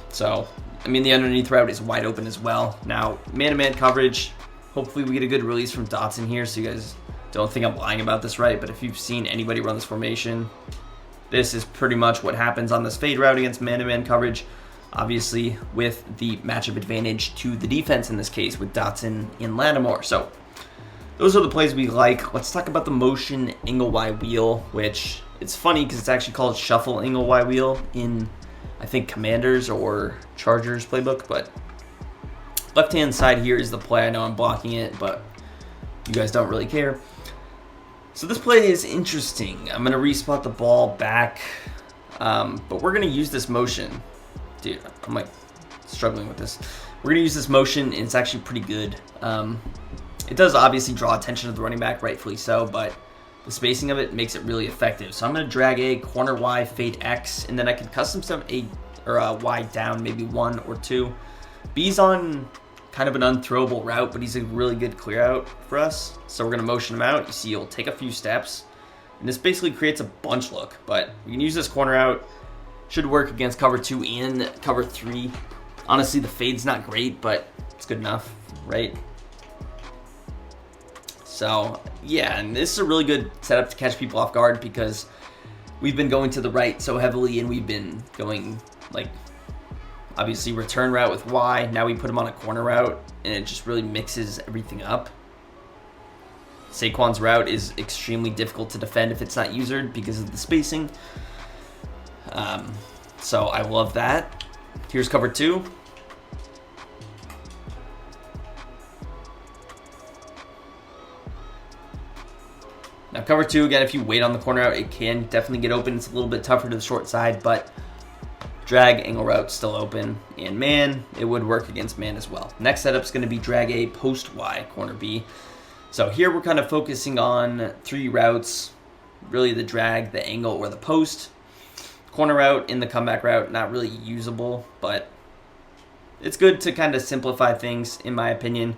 So I mean, the underneath route is wide open as well. Now, man-to-man coverage, hopefully we get a good release from Dotson here so you guys don't think I'm lying about this, right? But if you've seen anybody run this formation, this is pretty much what happens on this fade route against man-to-man coverage, obviously with the matchup advantage to the defense in this case with Dotson and Lattimore. So those are the plays we like. Let's talk about the motion angle Y wheel, which it's funny because it's actually called shuffle angle Y wheel in, I think, Commanders or Chargers playbook, but left-hand side here is the play. I know I'm blocking it, but you guys don't really care. So this play is interesting. I'm going to respot the ball back, but we're going to use this motion. Dude, I'm like struggling with this. We're going to use this motion, and it's actually pretty good. It does obviously draw attention to the running back, rightfully so, but the spacing of it makes it really effective. So I'm going to drag A, corner Y, fade X, and then I can custom stuff A or Y down, maybe 1 or 2. B's on kind of an unthrowable route, but he's a really good clear out for us. So we're going to motion him out. You see he'll take a few steps, and this basically creates a bunch look, but we can use this corner out. Should work against cover 2 and cover 3. Honestly, the fade's not great, but it's good enough, right? So, yeah, and this is a really good setup to catch people off guard because we've been going to the right so heavily, and we've been going, like, obviously return route with Y. Now we put him on a corner route, and it just really mixes everything up. Saquon's route is extremely difficult to defend if it's not usered because of the spacing. So I love that. Here's cover 2. Now cover 2, again, if you wait on the corner out, it can definitely get open. It's a little bit tougher to the short side, but drag angle route still open. And man, it would work against man as well. Next setup is going to be drag A, post Y, corner B. So here we're kind of focusing on 3 routes, really the drag, the angle, or the post. Corner route in the comeback route, not really usable, but it's good to kind of simplify things, in my opinion.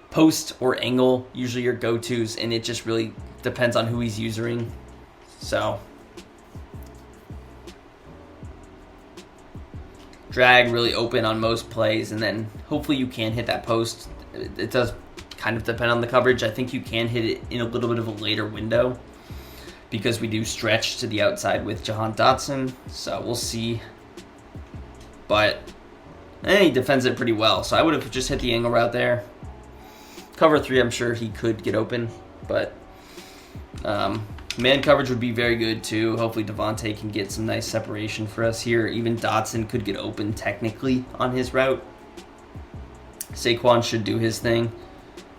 Post or angle, usually your go-tos, and it just really depends on who he's using. So drag really open on most plays, and then hopefully you can hit that post. It does kind of depend on the coverage. I think you can hit it in a little bit of a later window because we do stretch to the outside with Jahan Dotson, so we'll see. But he defends it pretty well, so I would have just hit the angle route there. Cover 3, I'm sure he could get open, but man coverage would be very good too. Hopefully Devontae can get some nice separation for us here. Even Dotson could get open technically on his route. Saquon should do his thing.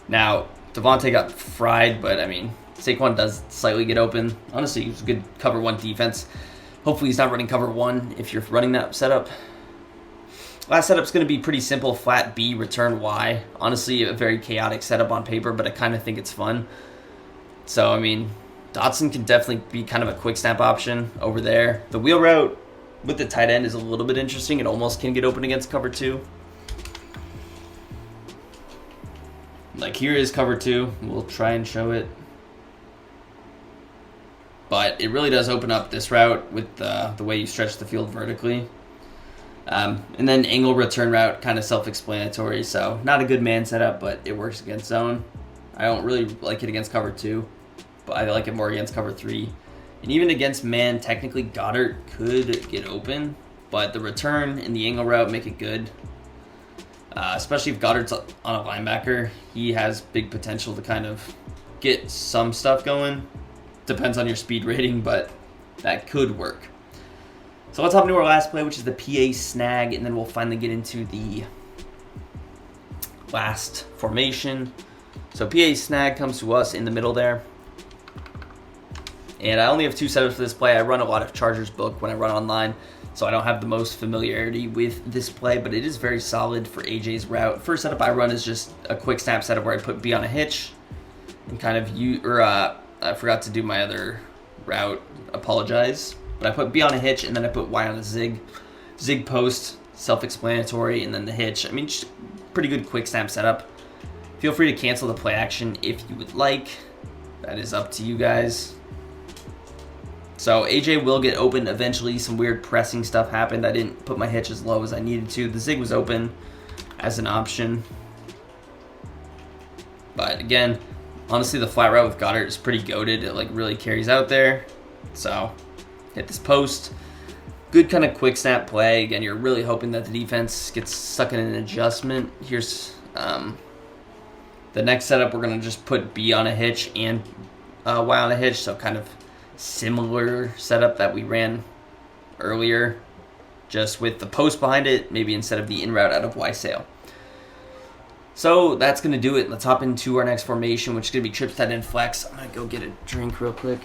Now, Devontae got fried, but I mean, Saquon does slightly get open. Honestly, he's a good cover 1 defense. Hopefully he's not running cover 1 if you're running that setup. Last setup's going to be pretty simple. Flat B, return Y. Honestly, a very chaotic setup on paper, but I kind of think it's fun. So, I mean, Dotson can definitely be kind of a quick snap option over there. The wheel route with the tight end is a little bit interesting. It almost can get open against cover 2. Like, here is cover 2. We'll try and show it. But it really does open up this route with the way you stretch the field vertically. And then angle return route, kind of self-explanatory. So not a good man setup, but it works against zone. I don't really like it against cover 2, but I like it more against cover 3. And even against man, technically Goddard could get open, but the return and the angle route make it good. Especially if Goddard's on a linebacker, he has big potential to kind of get some stuff going. Depends on your speed rating, but that could work. So let's hop into our last play, which is the PA snag, and then we'll finally get into the last formation. So PA snag comes to us in the middle there. And I only have 2 setups for this play. I run a lot of Chargers book when I run online, so I don't have the most familiarity with this play, but it is very solid for AJ's route. First setup I run is just a quick snap setup where I put B on a hitch and kind of I forgot to do my other route, apologize. But I put B on a hitch, and then I put Y on a zig. Zig post, self-explanatory, and then the hitch. I mean, just pretty good quick snap setup. Feel free to cancel the play action if you would like. That is up to you guys. So AJ will get open eventually. Some weird pressing stuff happened. I didn't put my hitch as low as I needed to. The zig was open as an option. But again, honestly, the flat route with Goddard is pretty goated. It like really carries out there. So hit this post. Good kind of quick snap play. Again, you're really hoping that the defense gets stuck in an adjustment. Here's the next setup. We're going to just put B on a hitch and Y on a hitch. So kind of similar setup that we ran earlier, just with the post behind it, maybe instead of the in route out of Y sail. So that's going to do it. Let's hop into our next formation, which is going to be trips, tight end, flex. I'm going to go get a drink real quick.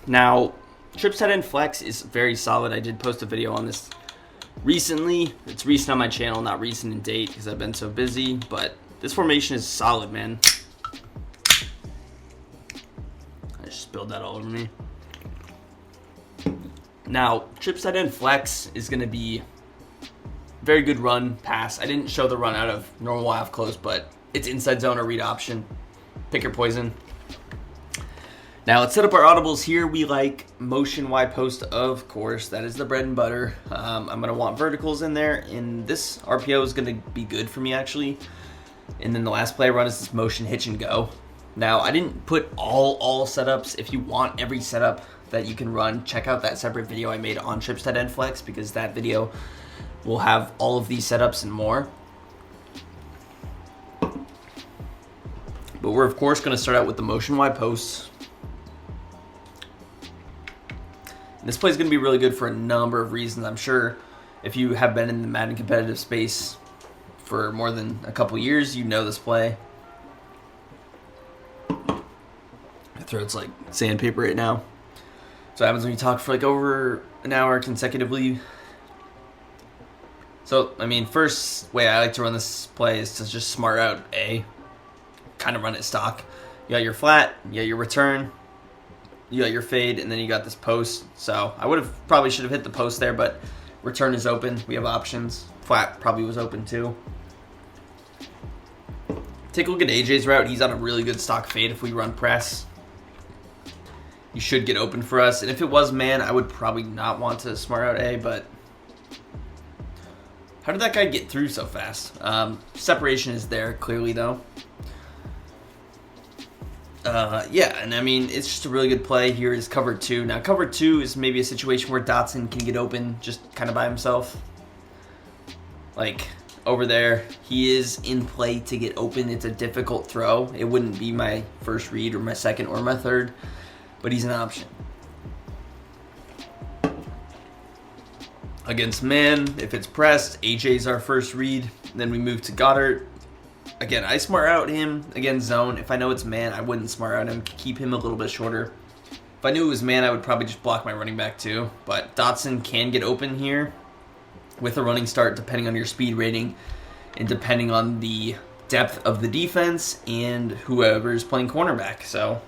Now, trips, tight end, flex is very solid. I did post a video on this recently. It's recent on my channel, not recent in date because I've been so busy, but this formation is solid, man. I just spilled that all over me. Now, trips tight end flex is going to be very good run pass. I didn't show the run out of normal half close, but it's inside zone or read option. Pick your poison. Now let's set up our audibles here. We like motion wide post, of course. That is the bread and butter. I'm going to want verticals in there, and this RPO is going to be good for me actually. And then the last play I run is this motion hitch and go. Now I didn't put all setups. If you want every setup that you can run, check out that separate video I made on trips tight end flex, because that video will have all of these setups and more. But we're of course going to start out with the motion wide posts. This play is going to be really good for a number of reasons. I'm sure if you have been in the Madden competitive space for more than a couple years, you know this play. My throat's like sandpaper right now. So what happens when you talk for like over an hour consecutively. So, I mean, first way I like to run this play is to just smart out A. Kind of run it stock. You got your flat, you got your return, you got your fade, and then you got this post. So I probably should have hit the post there, but return is open. We have options. Flat probably was open too. Take a look at AJ's route. He's on a really good stock fade. If we run press, he should get open for us. And if it was man, I would probably not want to smart out A, but how did that guy get through so fast? Separation is there clearly though. Yeah, and I mean, it's just a really good play. Here is cover 2. Now, cover 2 is maybe a situation where Dotson can get open just kind of by himself. Like, over there, he is in play to get open. It's a difficult throw. It wouldn't be my first read or my second or my third, but he's an option. Against man, if it's pressed, AJ's our first read. Then we move to Goddard. Again, I smart out him against zone. If I know it's man, I wouldn't smart out him. Keep him a little bit shorter. If I knew it was man, I would probably just block my running back too. But Dotson can get open here with a running start depending on your speed rating and depending on the depth of the defense and whoever's playing cornerback. So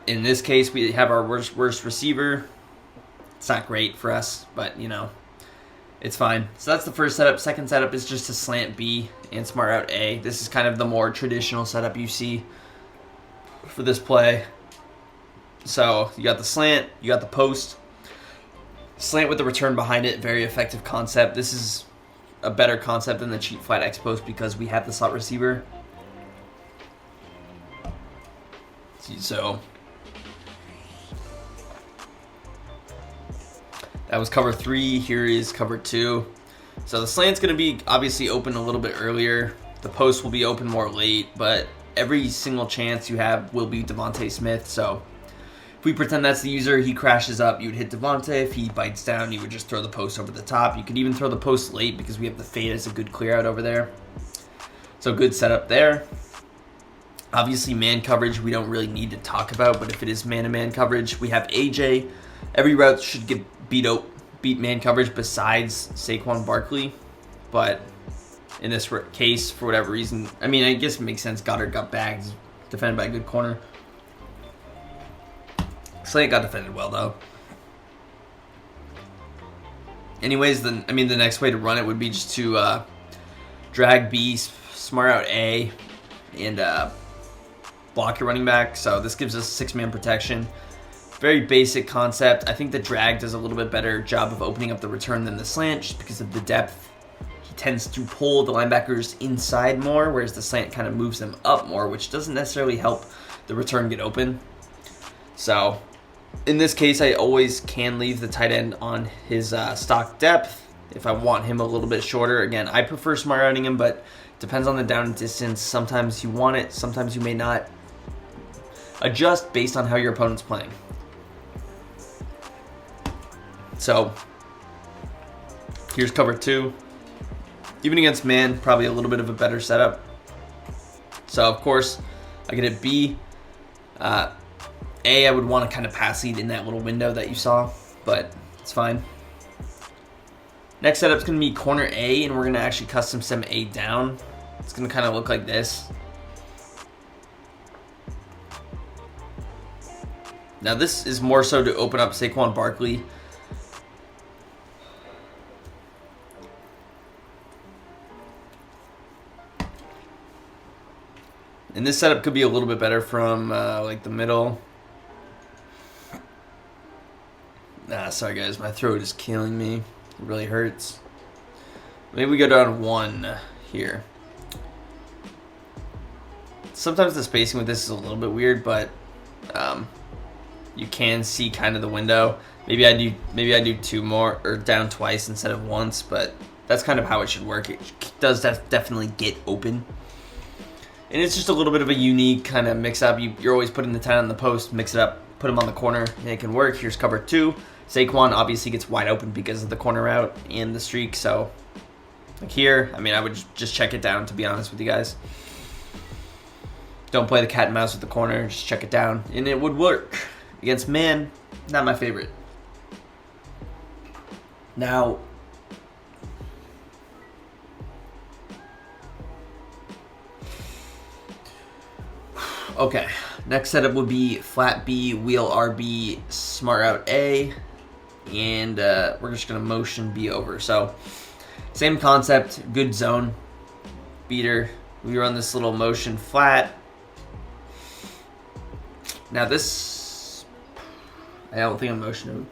in this case, we have our worst receiver. It's not great for us, but you know, it's fine. So that's the first setup. Second setup is just a slant B and smart out A. This is kind of the more traditional setup you see for this play. So you got the slant, you got the post. Slant with the return behind it, very effective concept. This is a better concept than the cheat flat X post because we have the slot receiver. So that was cover 3. Here is cover 2. So the slant's going to be obviously open a little bit earlier. The post will be open more late, but every single chance you have will be Devontae Smith. So if we pretend that's the user, he crashes up, you would hit Devontae. If he bites down, you would just throw the post over the top. You could even throw the post late because we have the fade as a good clear out over there. So good setup there. Obviously, man coverage we don't really need to talk about, but if it is man-to-man coverage, we have AJ. Every route should get beat man coverage besides Saquon Barkley, but in this case, for whatever reason, I mean, I guess it makes sense. Goddard got bagged, defended by a good corner. Slant got defended well though. Anyways, the next way to run it would be just to drag B, smart out A, and block your running back. So this gives us 6-man protection. Very basic concept. I think the drag does a little bit better job of opening up the return than the slant just because of the depth. He tends to pull the linebackers inside more, whereas the slant kind of moves them up more, which doesn't necessarily help the return get open. So in this case, I always can leave the tight end on his stock depth if I want him a little bit shorter. Again, I prefer smart routing him, but depends on the down and distance. Sometimes you want it, sometimes you may not. Adjust based on how your opponent's playing. So here's cover 2. Even against man, probably a little bit of a better setup. So of course, I get it B. A, I would want to kind of pass lead in that little window that you saw, but it's fine. Next setup is going to be corner A, and we're going to actually custom stem A down. It's going to kind of look like this. Now this is more so to open up Saquon Barkley. And this setup could be a little bit better from like the middle. Sorry guys, my throat is killing me. It really hurts. Maybe we go down 1 here. Sometimes the spacing with this is a little bit weird, but you can see kind of the window. Maybe I do 2 more, or down twice instead of once, but that's kind of how it should work. It does definitely get open. And it's just a little bit of a unique kind of mix up. You're always putting the 10 on the post, mix it up, put them on the corner, and it can work. Here's cover 2. Saquon obviously gets wide open because of the corner route and the streak. So like here, I mean, I would just check it down, to be honest with you guys. Don't play the cat and mouse with the corner, just check it down, and it would work. Against man, not my favorite. Now, okay, next setup would be flat B, wheel RB, smart route A, and we're just going to motion B over. So, same concept, good zone, beater. We run this little motion flat. Now this, I don't think I'm motioning.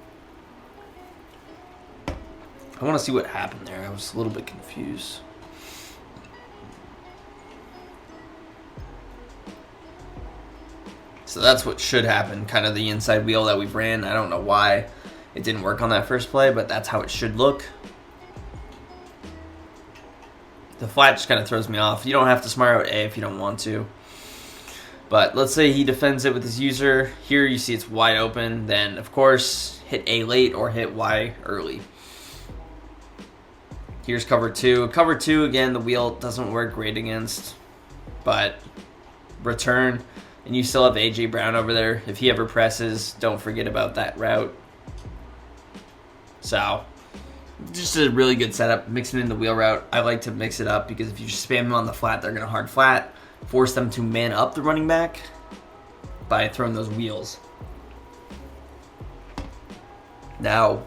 I want to see what happened there. I was a little bit confused. So that's what should happen, kind of the inside wheel that we ran. I don't know why it didn't work on that first play, but that's how it should look. The flat just kind of throws me off. You don't have to smart out A if you don't want to. But let's say he defends it with his user. Here you see it's wide open. Then, of course, hit A late or hit Y early. Here's cover 2. Cover 2, again, the wheel doesn't work great against. But return. And you still have A.J. Brown over there. If he ever presses, don't forget about that route. So, just a really good setup. Mixing in the wheel route. I like to mix it up because if you spam them on the flat, they're going to hard flat. Force them to man up the running back by throwing those wheels. Now,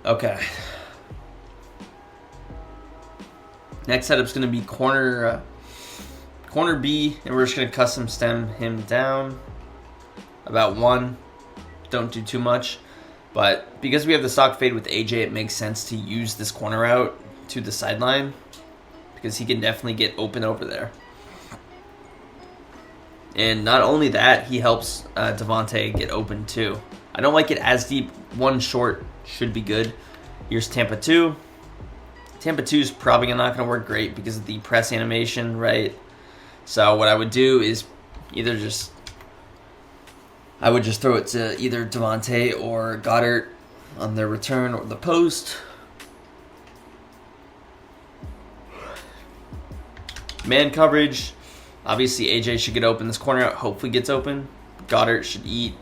okay. Next setup's going to be corner B, and we're just going to custom stem him down about 1. Don't do too much. But because we have the stock fade with AJ, it makes sense to use this corner out to the sideline because he can definitely get open over there. And not only that, he helps Devontae get open too. I don't like it as deep. 1 short should be good. Here's Tampa 2. Tampa 2 is probably not going to work great because of the press animation, right? So what I would do is I would just throw it to either Devontae or Goddard on their return or the post. Man coverage. Obviously, AJ should get open. This corner out hopefully gets open. Goddard should eat.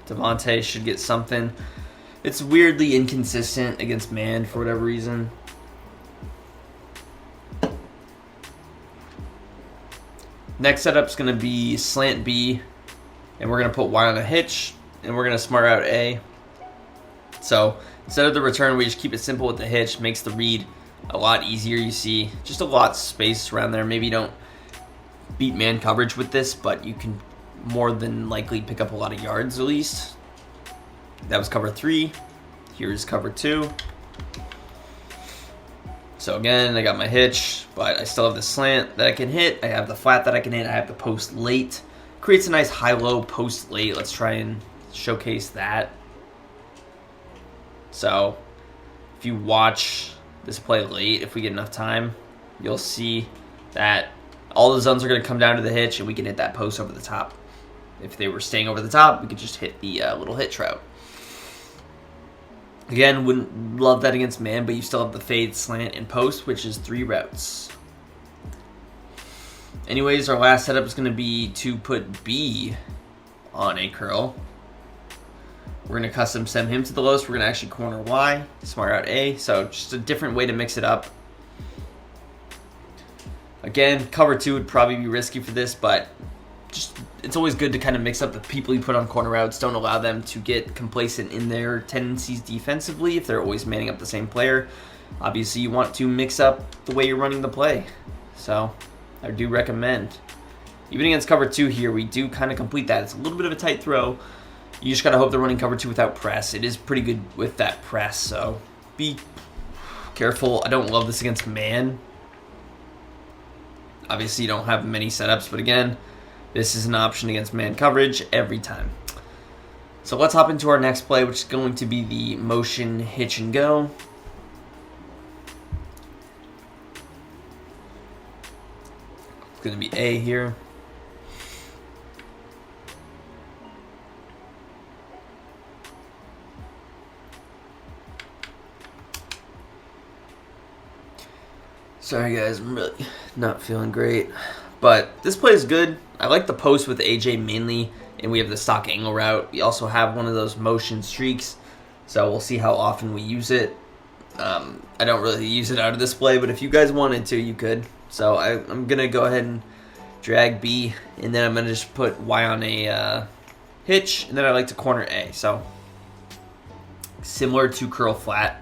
Devontae should get something. It's weirdly inconsistent against man for whatever reason. Next setup is going to be slant B. And we're going to put Y on a hitch. And we're going to smart out A. So instead of the return, we just keep it simple with the hitch. Makes the read a lot easier, you see. Just a lot of space around there. Maybe you don't beat man coverage with this, but you can more than likely pick up a lot of yards at least. That was cover 3. Here's cover 2. So again, I got my hitch, but I still have the slant that I can hit. I have the flat that I can hit. I have the post late. Creates a nice high-low post late. Let's try and showcase that. So if you watch this play late, if we get enough time, you'll see that all the zones are going to come down to the hitch, and we can hit that post over the top. If they were staying over the top, we could just hit the little hitch route. Again, wouldn't love that against man, but you still have the fade, slant, and post, which is 3 routes. Anyways, our last setup is going to be to put B on a curl. We're going to custom send him to the lowest. We're going to actually corner Y, smart out A. So just a different way to mix it up. Again, cover 2 would probably be risky for this, but just it's always good to kind of mix up the people you put on corner routes. Don't allow them to get complacent in their tendencies defensively if they're always manning up the same player. Obviously, you want to mix up the way you're running the play. So I do recommend. Even against cover 2 here, we do kind of complete that. It's a little bit of a tight throw. You just got to hope they're running cover 2 without press. It is pretty good with that press, so be careful. I don't love this against man. Obviously, you don't have many setups, but again, this is an option against man coverage every time. So let's hop into our next play, which is going to be the motion hitch and go. It's going to be A here. Sorry guys, I'm really not feeling great. But this play is good. I like the post with AJ mainly, and we have the stock angle route. We also have one of those motion streaks, so we'll see how often we use it. I don't really use it out of this play, but if you guys wanted to, you could. So I'm going to go ahead and drag B, and then I'm going to just put Y on a hitch, and then I like to corner A. So similar to curl flat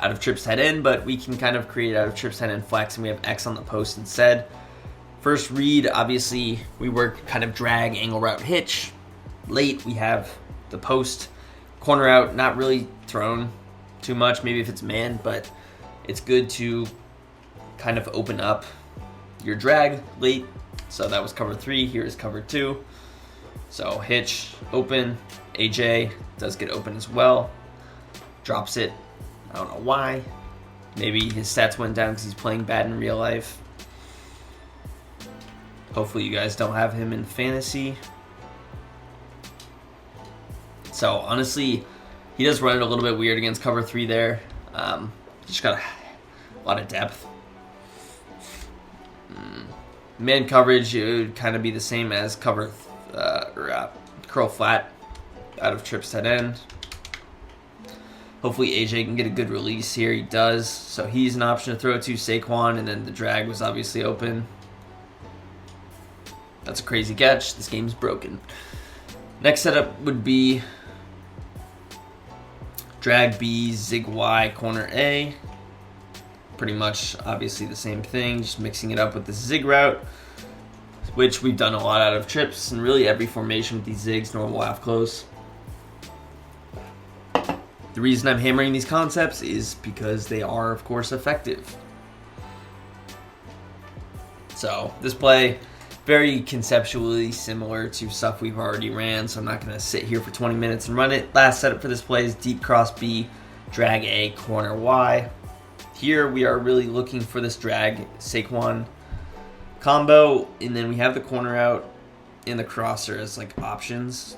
out of trips tight end, but we can kind of create out of trips tight end flex, and we have X on the post instead. First read, obviously, we work kind of drag, angle route, hitch. Late, we have the post. Corner out, not really thrown too much, maybe if it's man, but it's good to kind of open up your drag late. So that was cover 3, here is cover 2. So hitch, open, AJ does get open as well. Drops it, I don't know why. Maybe his stats went down because he's playing bad in real life. Hopefully you guys don't have him in fantasy. So honestly, he does run it a little bit weird against cover 3 there. Just got a lot of depth. Man coverage, it would kind of be the same as cover curl flat out of trips tight end. Hopefully AJ can get a good release here. He does. So he's an option to throw to Saquon, and then the drag was obviously open. That's a crazy catch. This game's broken. Next setup would be drag B, zig Y, corner A. Pretty much obviously the same thing, just mixing it up with the zig route, which we've done a lot out of trips and really every formation with these zigs, normal, half close. The reason I'm hammering these concepts is because they are, of course, effective. So this play, very conceptually similar to stuff we've already ran, so I'm not going to sit here for 20 minutes and run it. Last setup for this play is deep cross B, drag A, corner Y. Here we are really looking for this drag Saquon combo, and then we have the corner out and the crosser as like options.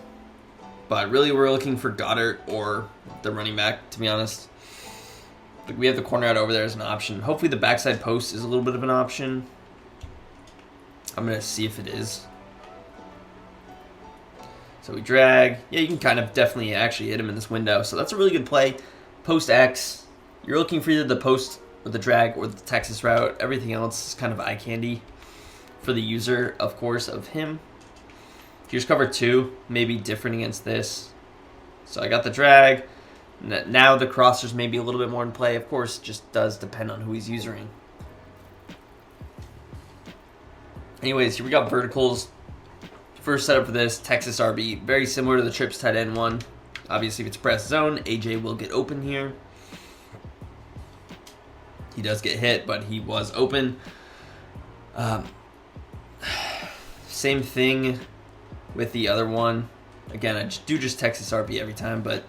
But really we're looking for Goddard or the running back, to be honest. We have the corner out over there as an option. Hopefully the backside post is a little bit of an option. I'm going to see if it is. So we drag. Yeah, you can kind of definitely actually hit him in this window. So that's a really good play. Post X. You're looking for either the post or the drag or the Texas route. Everything else is kind of eye candy for the user, of course, of him. Here's cover 2. Maybe different against this. So I got the drag. Now the crossers may be a little bit more in play. Of course, just does depend on who he's using. Anyways, here we got verticals. First setup for this, Texas RB. Very similar to the trips tight end one. Obviously, if it's press zone, AJ will get open here. He does get hit, but he was open. Same thing with the other one. Again, I do just Texas RB every time, but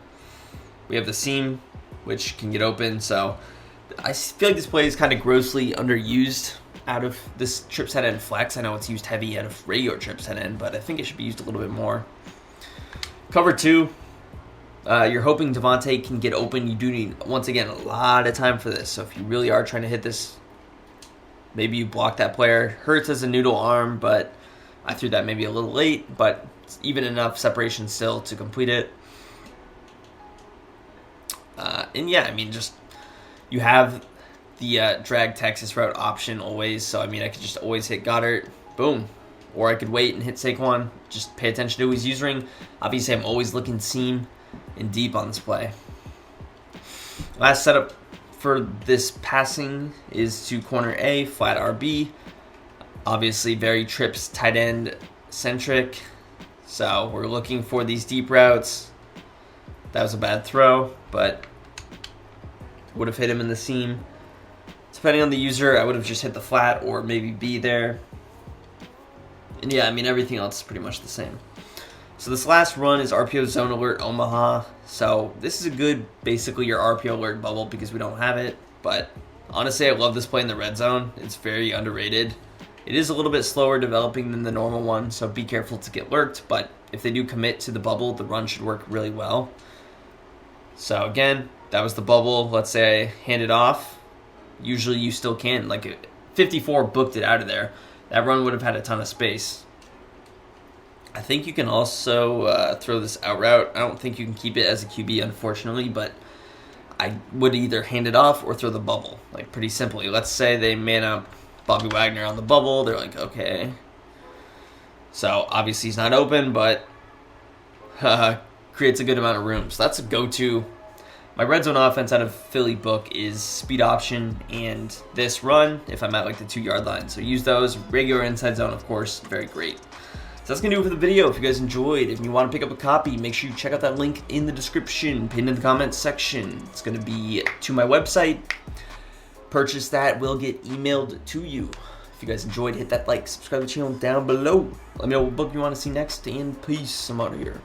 we have the seam, which can get open. So I feel like this play is kind of grossly underused out of this trips tight end flex. I know it's used heavy out of regular trips tight end, but I think it should be used a little bit more. Cover 2. You're hoping Devontae can get open. You do need, once again, a lot of time for this. So if you really are trying to hit this, maybe you block that player. Hurts as a noodle arm, but I threw that maybe a little late, but it's even enough separation still to complete it. And yeah, I mean, just you have the drag Texas route option always. So, I mean, I could just always hit Goddard, boom. Or I could wait and hit Saquon. Just pay attention to who he's using. Obviously, I'm always looking seam and deep on this play. Last setup for this passing is to corner A, flat RB. Obviously, very trips tight end centric. So we're looking for these deep routes. That was a bad throw, but would have hit him in the seam. Depending on the user, I would have just hit the flat or maybe B there. And yeah, I mean, everything else is pretty much the same. So this last run is RPO Zone Alert Omaha. So this is a good, basically your RPO Alert bubble because we don't have it. But honestly, I love this play in the red zone. It's very underrated. It is a little bit slower developing than the normal one, so be careful to get lurked. But if they do commit to the bubble, the run should work really well. So again, that was the bubble. Let's say I hand it off. Usually you still can. Like 54 booked it out of there. That run would have had a ton of space. I think you can also throw this out route. I don't think you can keep it as a QB, unfortunately, but I would either hand it off or throw the bubble, like pretty simply. Let's say they man up Bobby Wagner on the bubble. They're like, okay. So obviously he's not open, but creates a good amount of room. So that's a go-to. My red zone offense out of Philly book is speed option and this run if I'm at like the 2-yard line. So use those. Regular inside zone, of course, very great. So that's going to do it for the video. If you guys enjoyed, if you want to pick up a copy, make sure you check out that link in the description, pinned in the comments section. It's going to be to my website. Purchase that, will get emailed to you. If you guys enjoyed, hit that like, subscribe to the channel down below. Let me know what book you want to see next, and peace. I'm out of here.